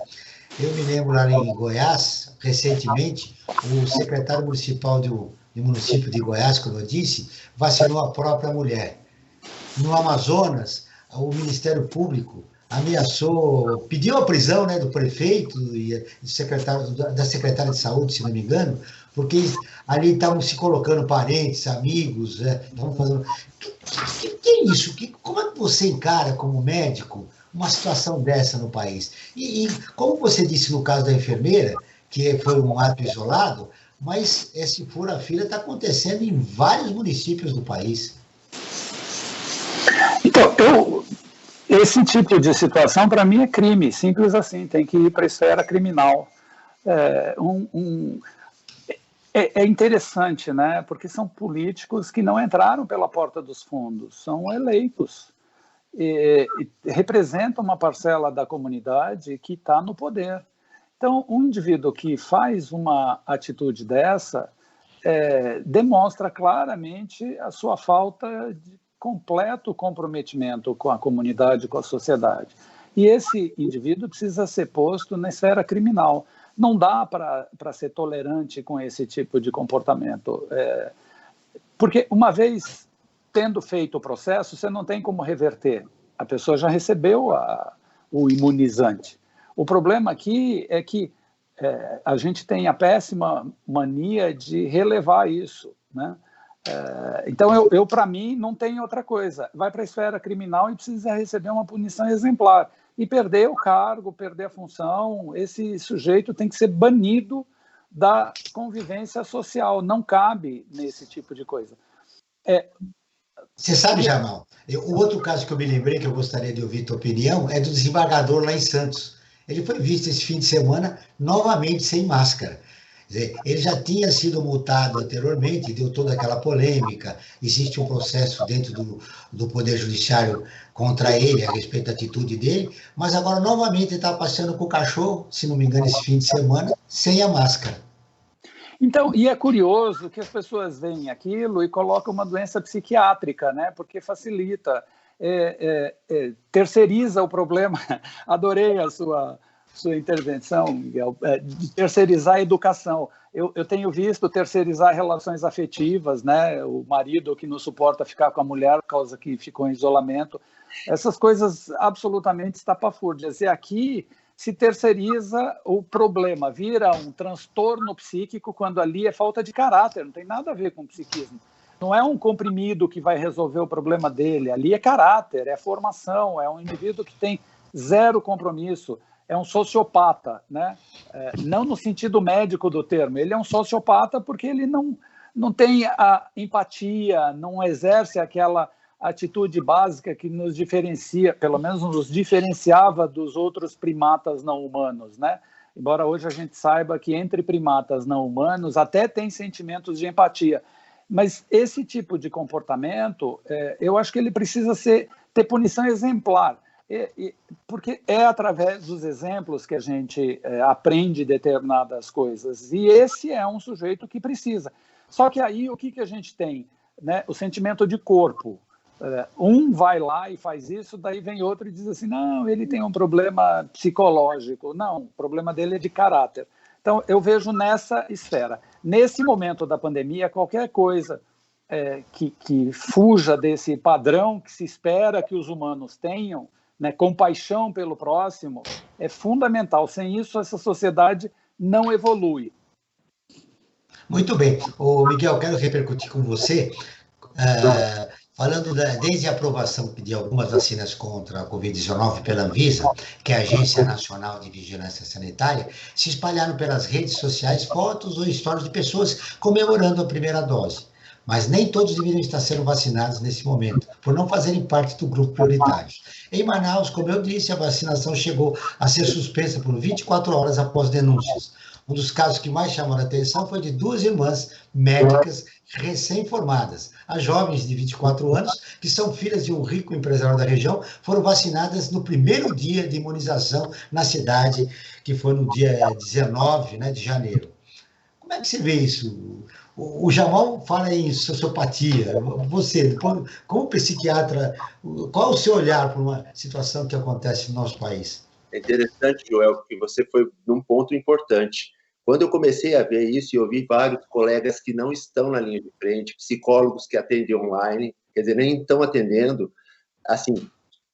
S2: Eu me lembro lá em Goiás, recentemente, o secretário municipal do município de Goiás, como eu disse, vacinou a própria mulher. No Amazonas, o Ministério Público ameaçou, pediu a prisão, né, do prefeito e da secretária de saúde, se não me engano, porque ali estavam se colocando parentes, amigos, estavam fazendo... Que é isso? Como é que você encara, como médico, uma situação dessa no país? E como você disse no caso da enfermeira, que foi um ato isolado, mas esse fura-fila está acontecendo em vários municípios do país.
S5: Então, esse tipo de situação, para mim, é crime, simples assim, tem que ir para a esfera criminal. É interessante, né? Porque são políticos que não entraram pela porta dos fundos, são eleitos, e representam uma parcela da comunidade que está no poder. Então, um indivíduo que faz uma atitude dessa demonstra claramente a sua falta de completo comprometimento com a comunidade, com a sociedade. E esse indivíduo precisa ser posto na esfera criminal. Não dá para ser tolerante com esse tipo de comportamento. Porque uma vez tendo feito o processo, você não tem como reverter. A pessoa já recebeu o imunizante. O problema aqui é que a gente tem a péssima mania de relevar isso, né? Então, eu para mim, não tem outra coisa. Vai para a esfera criminal e precisa receber uma punição exemplar. E perder o cargo, perder a função, esse sujeito tem que ser banido da convivência social. Não cabe nesse tipo de coisa.
S2: Você sabe, Jamal, o outro caso que eu me lembrei, que eu gostaria de ouvir tua opinião, é do desembargador lá em Santos. Ele foi visto esse fim de semana novamente sem máscara. Quer dizer, ele já tinha sido multado anteriormente, deu toda aquela polêmica, existe um processo dentro do Poder Judiciário contra ele, a respeito da atitude dele, mas agora novamente ele está passeando com o cachorro, se não me engano, esse fim de semana, sem a máscara.
S5: Então, e é curioso que as pessoas veem aquilo e colocam uma doença psiquiátrica, né? Porque facilita, terceiriza o problema. Adorei a sua intervenção, Miguel, de terceirizar a educação. Eu tenho visto terceirizar relações afetivas, né? O marido que não suporta ficar com a mulher por causa que ficou em isolamento. Essas coisas absolutamente estapafúrdias. E aqui se terceiriza o problema, vira um transtorno psíquico quando ali é falta de caráter, não tem nada a ver com psiquismo. Não é um comprimido que vai resolver o problema dele, ali é caráter, é formação, é um indivíduo que tem zero compromisso, é um sociopata, né? Não no sentido médico do termo, ele é um sociopata porque ele não tem a empatia, não exerce aquela atitude básica que nos diferencia, pelo menos nos diferenciava dos outros primatas não humanos, né? Embora hoje a gente saiba que entre primatas não humanos até tem sentimentos de empatia, mas esse tipo de comportamento, eu acho que ele precisa ter punição exemplar, porque é através dos exemplos que a gente aprende determinadas coisas, e esse é um sujeito que precisa. Só que aí o que a gente tem, né? O sentimento de corpo. Um vai lá e faz isso, daí vem outro e diz assim, não, ele tem um problema psicológico. Não, o problema dele é de caráter. Então, eu vejo nessa esfera. Nesse momento da pandemia, qualquer coisa que fuja desse padrão que se espera que os humanos tenham, né, compaixão pelo próximo, é fundamental. Sem isso, essa sociedade não evolui.
S2: Muito bem. Miguel, quero repercutir com você, falando desde a aprovação de algumas vacinas contra a Covid-19 pela Anvisa, que é a Agência Nacional de Vigilância Sanitária, se espalharam pelas redes sociais fotos ou histórias de pessoas comemorando a primeira dose. Mas nem todos deveriam estar sendo vacinados nesse momento, por não fazerem parte do grupo prioritário. Em Manaus, como eu disse, a vacinação chegou a ser suspensa por 24 horas após denúncias. Um dos casos que mais chamou a atenção foi de 2 irmãs médicas recém-formadas. As jovens de 24 anos, que são filhas de um rico empresário da região, foram vacinadas no primeiro dia de imunização na cidade, que foi no dia 19, né, de janeiro. Como é que você vê isso? O Jamal fala em sociopatia. Você, como psiquiatra, qual é o seu olhar para uma situação que acontece no nosso país?
S4: É interessante, Joel, porque você foi num ponto importante. Quando eu comecei a ver isso, e eu vi vários colegas que não estão na linha de frente, psicólogos que atendem online, quer dizer, nem estão atendendo, assim,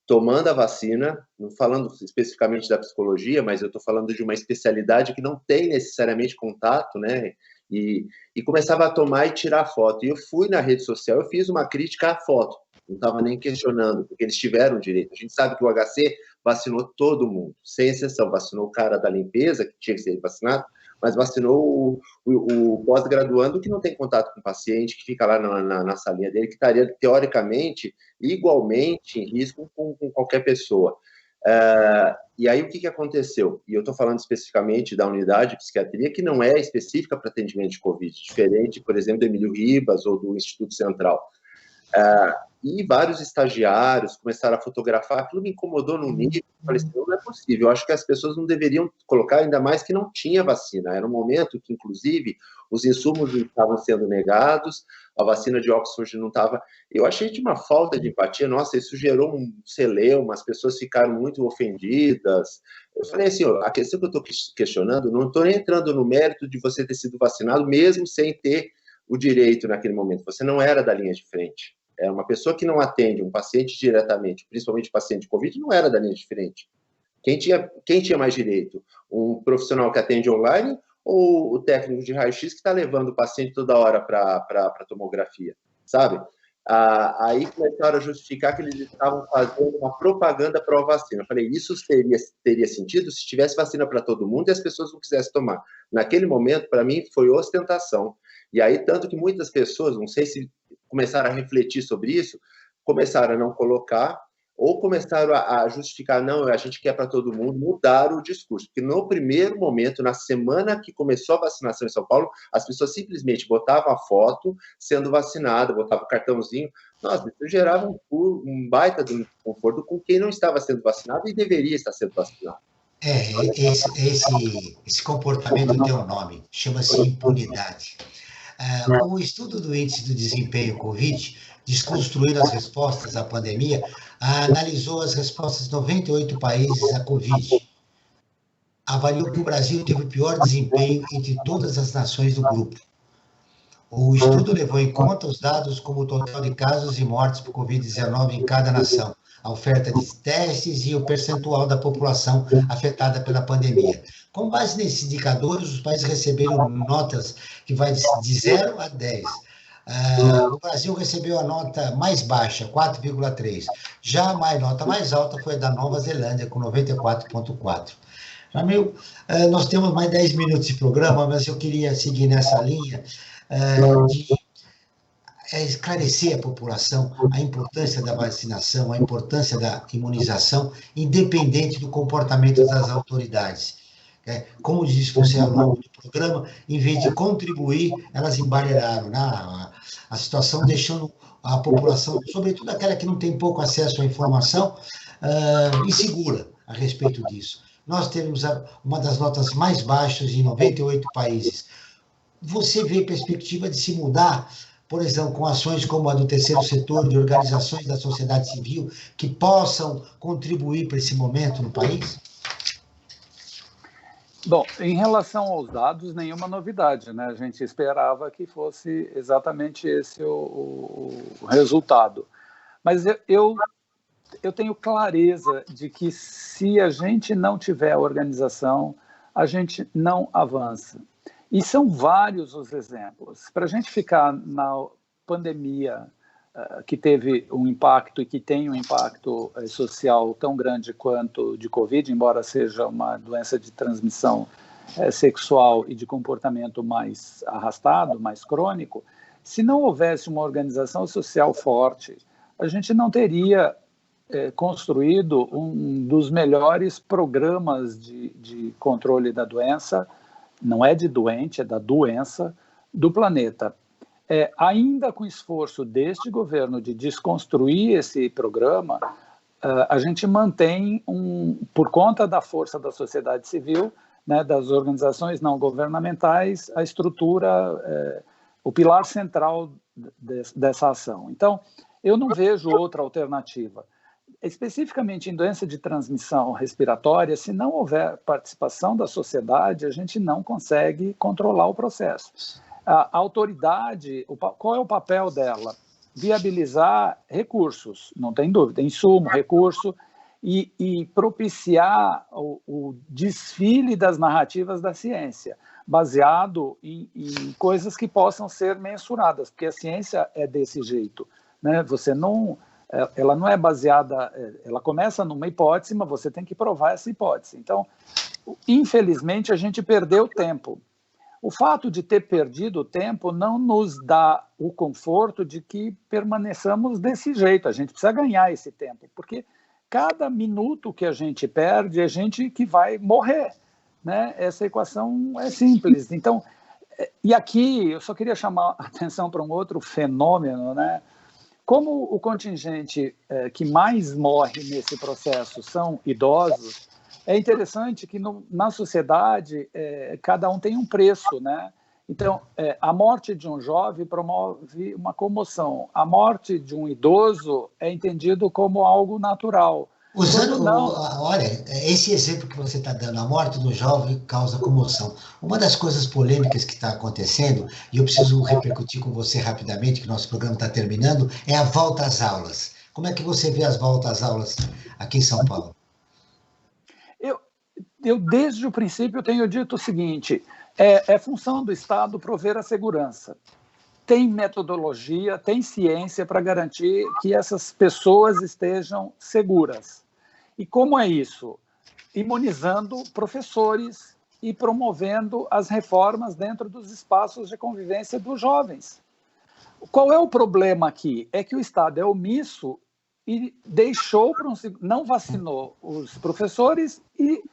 S4: tomando a vacina, não falando especificamente da psicologia, mas eu estou falando de uma especialidade que não tem necessariamente contato, né? E começava a tomar e tirar foto. E eu fui na rede social, eu fiz uma crítica à foto, não estava nem questionando, porque eles tiveram direito. A gente sabe que o HC vacinou todo mundo, sem exceção. Vacinou o cara da limpeza, que tinha que ser vacinado, mas vacinou o pós-graduando que não tem contato com o paciente, que fica lá na salinha dele, que estaria, teoricamente, igualmente em risco com qualquer pessoa. E aí, o que aconteceu? E eu estou falando especificamente da unidade de psiquiatria, que não é específica para atendimento de Covid, diferente, por exemplo, do Emílio Ribas ou do Instituto Central. E vários estagiários começaram a fotografar, aquilo me incomodou num nível, eu falei assim, não é possível, eu acho que as pessoas não deveriam colocar, ainda mais que não tinha vacina, era um momento que, inclusive, os insumos estavam sendo negados, a vacina de Oxford não estava, eu achei de uma falta de empatia, nossa, isso gerou um celeuma, as pessoas ficaram muito ofendidas, eu falei assim, a questão que eu estou questionando, não estou nem entrando no mérito de você ter sido vacinado, mesmo sem ter o direito naquele momento, você não era da linha de frente. Uma pessoa que não atende um paciente diretamente, principalmente paciente de Covid, não era da linha de frente. Quem tinha mais direito? Um profissional que atende online ou o técnico de raio-x que está levando o paciente toda hora para tomografia, sabe? Aí começaram a justificar que eles estavam fazendo uma propaganda para a vacina. Eu falei, isso teria sentido se tivesse vacina para todo mundo e as pessoas não quisessem tomar. Naquele momento, para mim, foi ostentação. E aí, tanto que muitas pessoas, não sei se começaram a refletir sobre isso, começaram a não colocar, ou começaram a justificar, não, a gente quer para todo mundo, mudaram o discurso. Porque no primeiro momento, na semana que começou a vacinação em São Paulo, as pessoas simplesmente botavam a foto sendo vacinada, botavam o cartãozinho. Nossa, isso gerava um baita de um conforto com quem não estava sendo vacinado e deveria estar sendo vacinado.
S2: Esse comportamento tem um nome, chama-se impunidade. O estudo do índice do desempenho Covid, desconstruindo as respostas à pandemia, analisou as respostas de 98 países à Covid. Avaliou que o Brasil teve o pior desempenho entre todas as nações do grupo. O estudo levou em conta os dados como o total de casos e mortes por Covid-19 em cada nação, a oferta de testes e o percentual da população afetada pela pandemia. Com base nesses indicadores, os países receberam notas que vai de 0 a 10. O Brasil recebeu a nota mais baixa, 4,3. Já a nota mais alta foi a da Nova Zelândia, com 94,4. Jamil, nós temos mais 10 minutos de programa, mas eu queria seguir nessa linha de esclarecer a população a importância da vacinação, a importância da imunização, independente do comportamento das autoridades. Como disse você ao longo do programa, em vez de contribuir, elas embaralharam, né, a situação, deixando a população, sobretudo aquela que não tem pouco acesso à informação, insegura a respeito disso. Nós temos uma das notas mais baixas em 98 países. Você vê perspectiva de se mudar, por exemplo, com ações como a do terceiro setor, de organizações da sociedade civil, que possam contribuir para esse momento no país?
S5: Bom, em relação aos dados, nenhuma novidade, né? A gente esperava que fosse exatamente esse o resultado. Mas eu tenho clareza de que se a gente não tiver organização, a gente não avança. E são vários os exemplos. Para a gente ficar na pandemia, que teve um impacto e que tem um impacto social tão grande quanto de Covid, embora seja uma doença de transmissão sexual e de comportamento mais arrastado, mais crônico, se não houvesse uma organização social forte, a gente não teria construído um dos melhores programas de controle da doença, não é de doente, é da doença, do planeta. Ainda com esforço deste governo de desconstruir esse programa, a gente mantém, por conta da força da sociedade civil, né, das organizações não governamentais, a estrutura, o pilar central dessa ação. Então, eu não vejo outra alternativa. Especificamente em doença de transmissão respiratória, se não houver participação da sociedade, a gente não consegue controlar o processo. A autoridade, qual é o papel dela? Viabilizar recursos, não tem dúvida, insumo, recurso, e propiciar o desfile das narrativas da ciência, baseado em coisas que possam ser mensuradas, porque a ciência é desse jeito, né? Ela não é baseada, ela começa numa hipótese, mas você tem que provar essa hipótese. Então, infelizmente, a gente perdeu tempo. O fato de ter perdido o tempo não nos dá o conforto de que permaneçamos desse jeito. A gente precisa ganhar esse tempo, porque cada minuto que a gente perde, é gente que vai morrer, né? Essa equação é simples. Então, e aqui eu só queria chamar a atenção para um outro fenômeno, né? Como o contingente que mais morre nesse processo são idosos, é interessante que na sociedade cada um tem um preço, né? Então, a morte de um jovem promove uma comoção. A morte de um idoso é entendido como algo natural.
S2: Olha, esse exemplo que você está dando, a morte do jovem causa comoção. Uma das coisas polêmicas que está acontecendo, e eu preciso repercutir com você rapidamente, que nosso programa está terminando, é a volta às aulas. Como é que você vê as voltas às aulas aqui em São Paulo?
S5: Eu desde o princípio, tenho dito o seguinte, é função do Estado prover a segurança. Tem metodologia, tem ciência para garantir que essas pessoas estejam seguras. E como é isso? Imunizando professores e promovendo as reformas dentro dos espaços de convivência dos jovens. Qual é o problema aqui? É que o Estado é omisso e não vacinou os professores e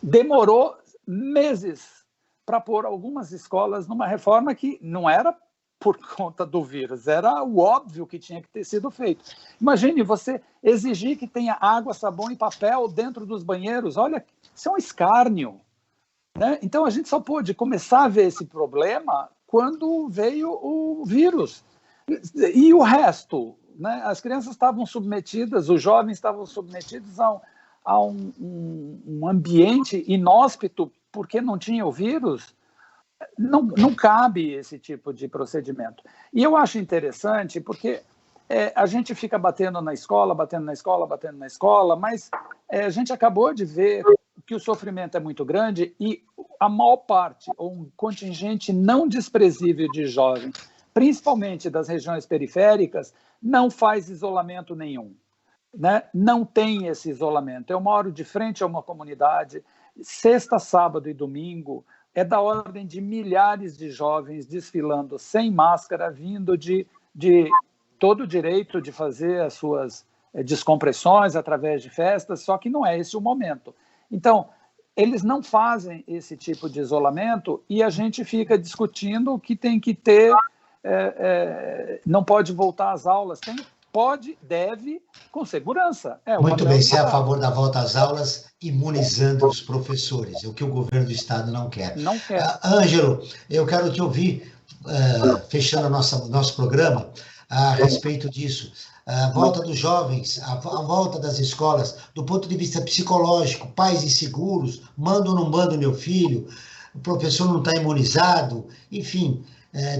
S5: demorou meses para pôr algumas escolas numa reforma que não era por conta do vírus, era o óbvio que tinha que ter sido feito. Imagine você exigir que tenha água, sabão e papel dentro dos banheiros, olha, isso é um escárnio, né? Então a gente só pôde começar a ver esse problema quando veio o vírus. E o resto, né? As crianças estavam submetidas, os jovens estavam submetidos a um ambiente inóspito porque não tinha o vírus. Não cabe esse tipo de procedimento. E eu acho interessante porque a gente fica batendo na escola, mas a gente acabou de ver que o sofrimento é muito grande e a maior parte, ou um contingente não desprezível de jovens, principalmente das regiões periféricas, não faz isolamento nenhum, né? Não tem esse isolamento. Eu moro de frente a uma comunidade, sexta, sábado e domingo, é da ordem de milhares de jovens desfilando sem máscara, vindo de todo o direito de fazer as suas descompressões através de festas, só que não é esse o momento. Então, eles não fazem esse tipo de isolamento e a gente fica discutindo que tem que ter, não pode voltar às aulas, deve, com segurança.
S2: Muito bem, você é a favor da volta às aulas, imunizando os professores, é o que o governo do Estado não quer.
S5: Não quer.
S2: Ângelo, eu quero te ouvir, fechando nosso programa, a respeito disso. A volta dos jovens, a volta das escolas, do ponto de vista psicológico, pais inseguros, mando ou não mando meu filho, o professor não está imunizado, enfim,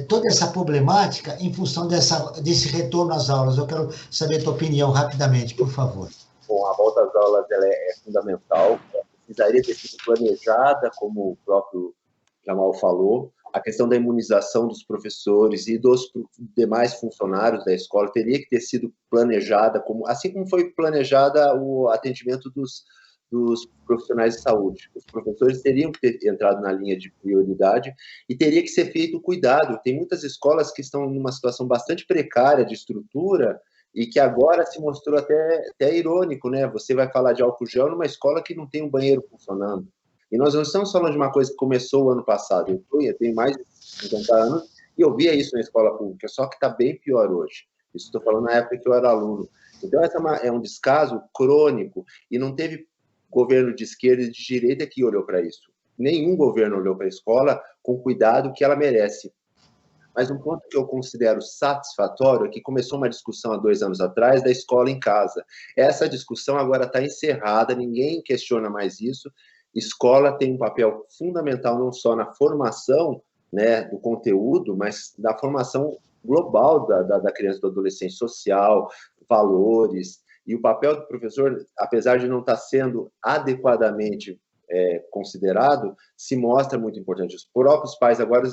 S2: toda essa problemática em função desse retorno às aulas. Eu quero saber a tua opinião rapidamente, por favor.
S4: Bom, a volta às aulas ela é fundamental, precisaria ter sido planejada, como o próprio Jamal falou. A questão da imunização dos professores e dos demais funcionários da escola teria que ter sido planejada, assim como foi planejada o atendimento dos profissionais de saúde. Os professores teriam que ter entrado na linha de prioridade e teria que ser feito o cuidado. Tem muitas escolas que estão numa situação bastante precária de estrutura e que agora se mostrou até irônico, né? Você vai falar de álcool gel numa escola que não tem um banheiro funcionando. E nós não estamos falando de uma coisa que começou o ano passado. Eu tenho mais de 50 anos e eu via isso na escola pública, só que está bem pior hoje. Isso estou falando na época que eu era aluno. Então, essa é um descaso crônico e não teve governo de esquerda e de direita que olhou para isso. Nenhum governo olhou para a escola com o cuidado que ela merece. Mas um ponto que eu considero satisfatório é que começou uma discussão há 2 anos atrás da escola em casa. Essa discussão agora está encerrada, ninguém questiona mais isso. Escola tem um papel fundamental não só na formação, né, do conteúdo, mas na formação global da criança e do adolescente, social, valores. E o papel do professor, apesar de não estar sendo adequadamente considerado, se mostra muito importante. Os próprios pais agora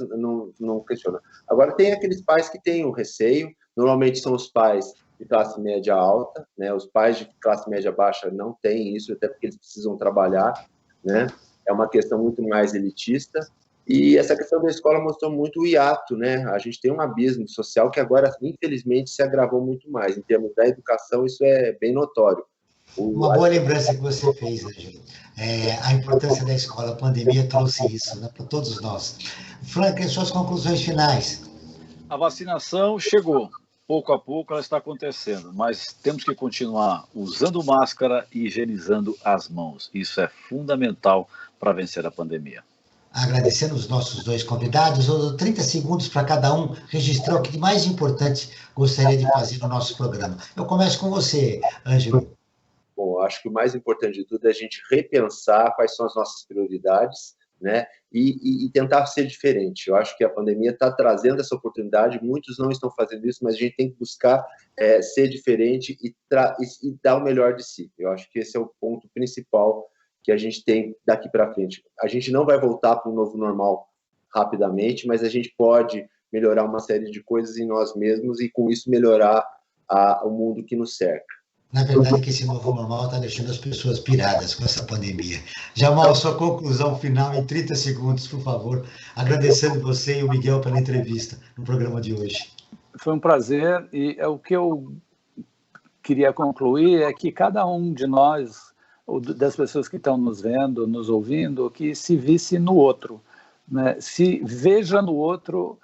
S4: não questionam. Agora, tem aqueles pais que têm o receio, normalmente são os pais de classe média alta, né? Os pais de classe média baixa não têm isso, até porque eles precisam trabalhar, né? É uma questão muito mais elitista. E essa questão da escola mostrou muito o hiato, né? A gente tem um abismo social que agora, infelizmente, se agravou muito mais. Em termos da educação, isso é bem notório.
S2: Uma boa lembrança que você fez, Ângelo. A importância da escola, a pandemia trouxe isso, né, para todos nós. Frank, as suas conclusões finais.
S3: A vacinação chegou. Pouco a pouco ela está acontecendo, mas temos que continuar usando máscara e higienizando as mãos. Isso é fundamental para vencer a pandemia.
S2: Agradecendo os nossos 2 convidados, eu dou 30 segundos para cada um registrar o que de mais importante gostaria de fazer no nosso programa. Eu começo com você, Ângelo.
S4: Bom, acho que o mais importante de tudo é a gente repensar quais são as nossas prioridades, né? E tentar ser diferente. Eu acho que a pandemia está trazendo essa oportunidade, muitos não estão fazendo isso, mas a gente tem que buscar ser diferente e dar o melhor de si. Eu acho que esse é o ponto principal que a gente tem daqui para frente. A gente não vai voltar para um novo normal rapidamente, mas a gente pode melhorar uma série de coisas em nós mesmos e, com isso, melhorar o mundo que nos cerca.
S2: Na verdade, que esse novo normal está deixando as pessoas piradas com essa pandemia. Jamal, sua conclusão final em 30 segundos, por favor. Agradecendo você e o Miguel pela entrevista no programa de hoje.
S5: Foi um prazer e o que eu queria concluir é que cada um de nós, das pessoas que estão nos vendo, nos ouvindo, que se visse no outro, né? Se veja no outro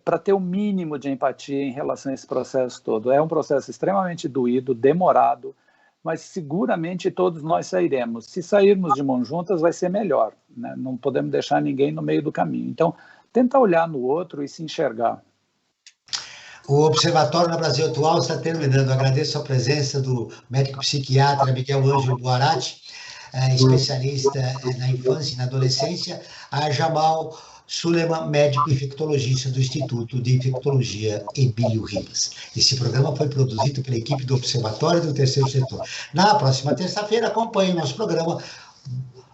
S5: para ter o mínimo de empatia em relação a esse processo todo. É um processo extremamente doído, demorado, mas seguramente todos nós sairemos. Se sairmos de mãos juntas, vai ser melhor, né? Não podemos deixar ninguém no meio do caminho. Então, tenta olhar no outro e se enxergar.
S2: O Observatório no Brasil Atual está terminando. Agradeço a presença do médico psiquiatra Miguel Ângelo Buarati, especialista na infância e na adolescência, a Jamal Suleiman, médico infectologista do Instituto de Infectologia Emílio Ribas. Esse programa foi produzido pela equipe do Observatório do Terceiro Setor. Na próxima terça-feira, acompanhe nosso programa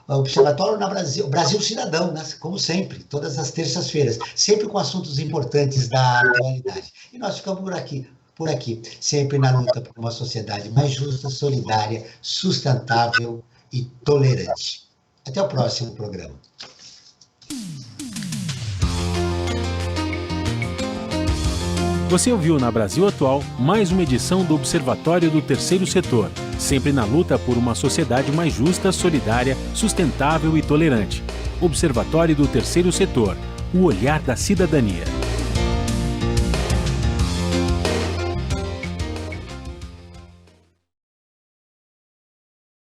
S2: Observatório na Brasil Cidadão, né? Como sempre, todas as terças-feiras, sempre com assuntos importantes da atualidade. E nós ficamos por aqui, sempre na luta por uma sociedade mais justa, solidária, sustentável e tolerante. Até o próximo programa.
S1: Você ouviu na Brasil Atual mais uma edição do Observatório do Terceiro Setor, sempre na luta por uma sociedade mais justa, solidária, sustentável e tolerante. Observatório do Terceiro Setor, o olhar da cidadania.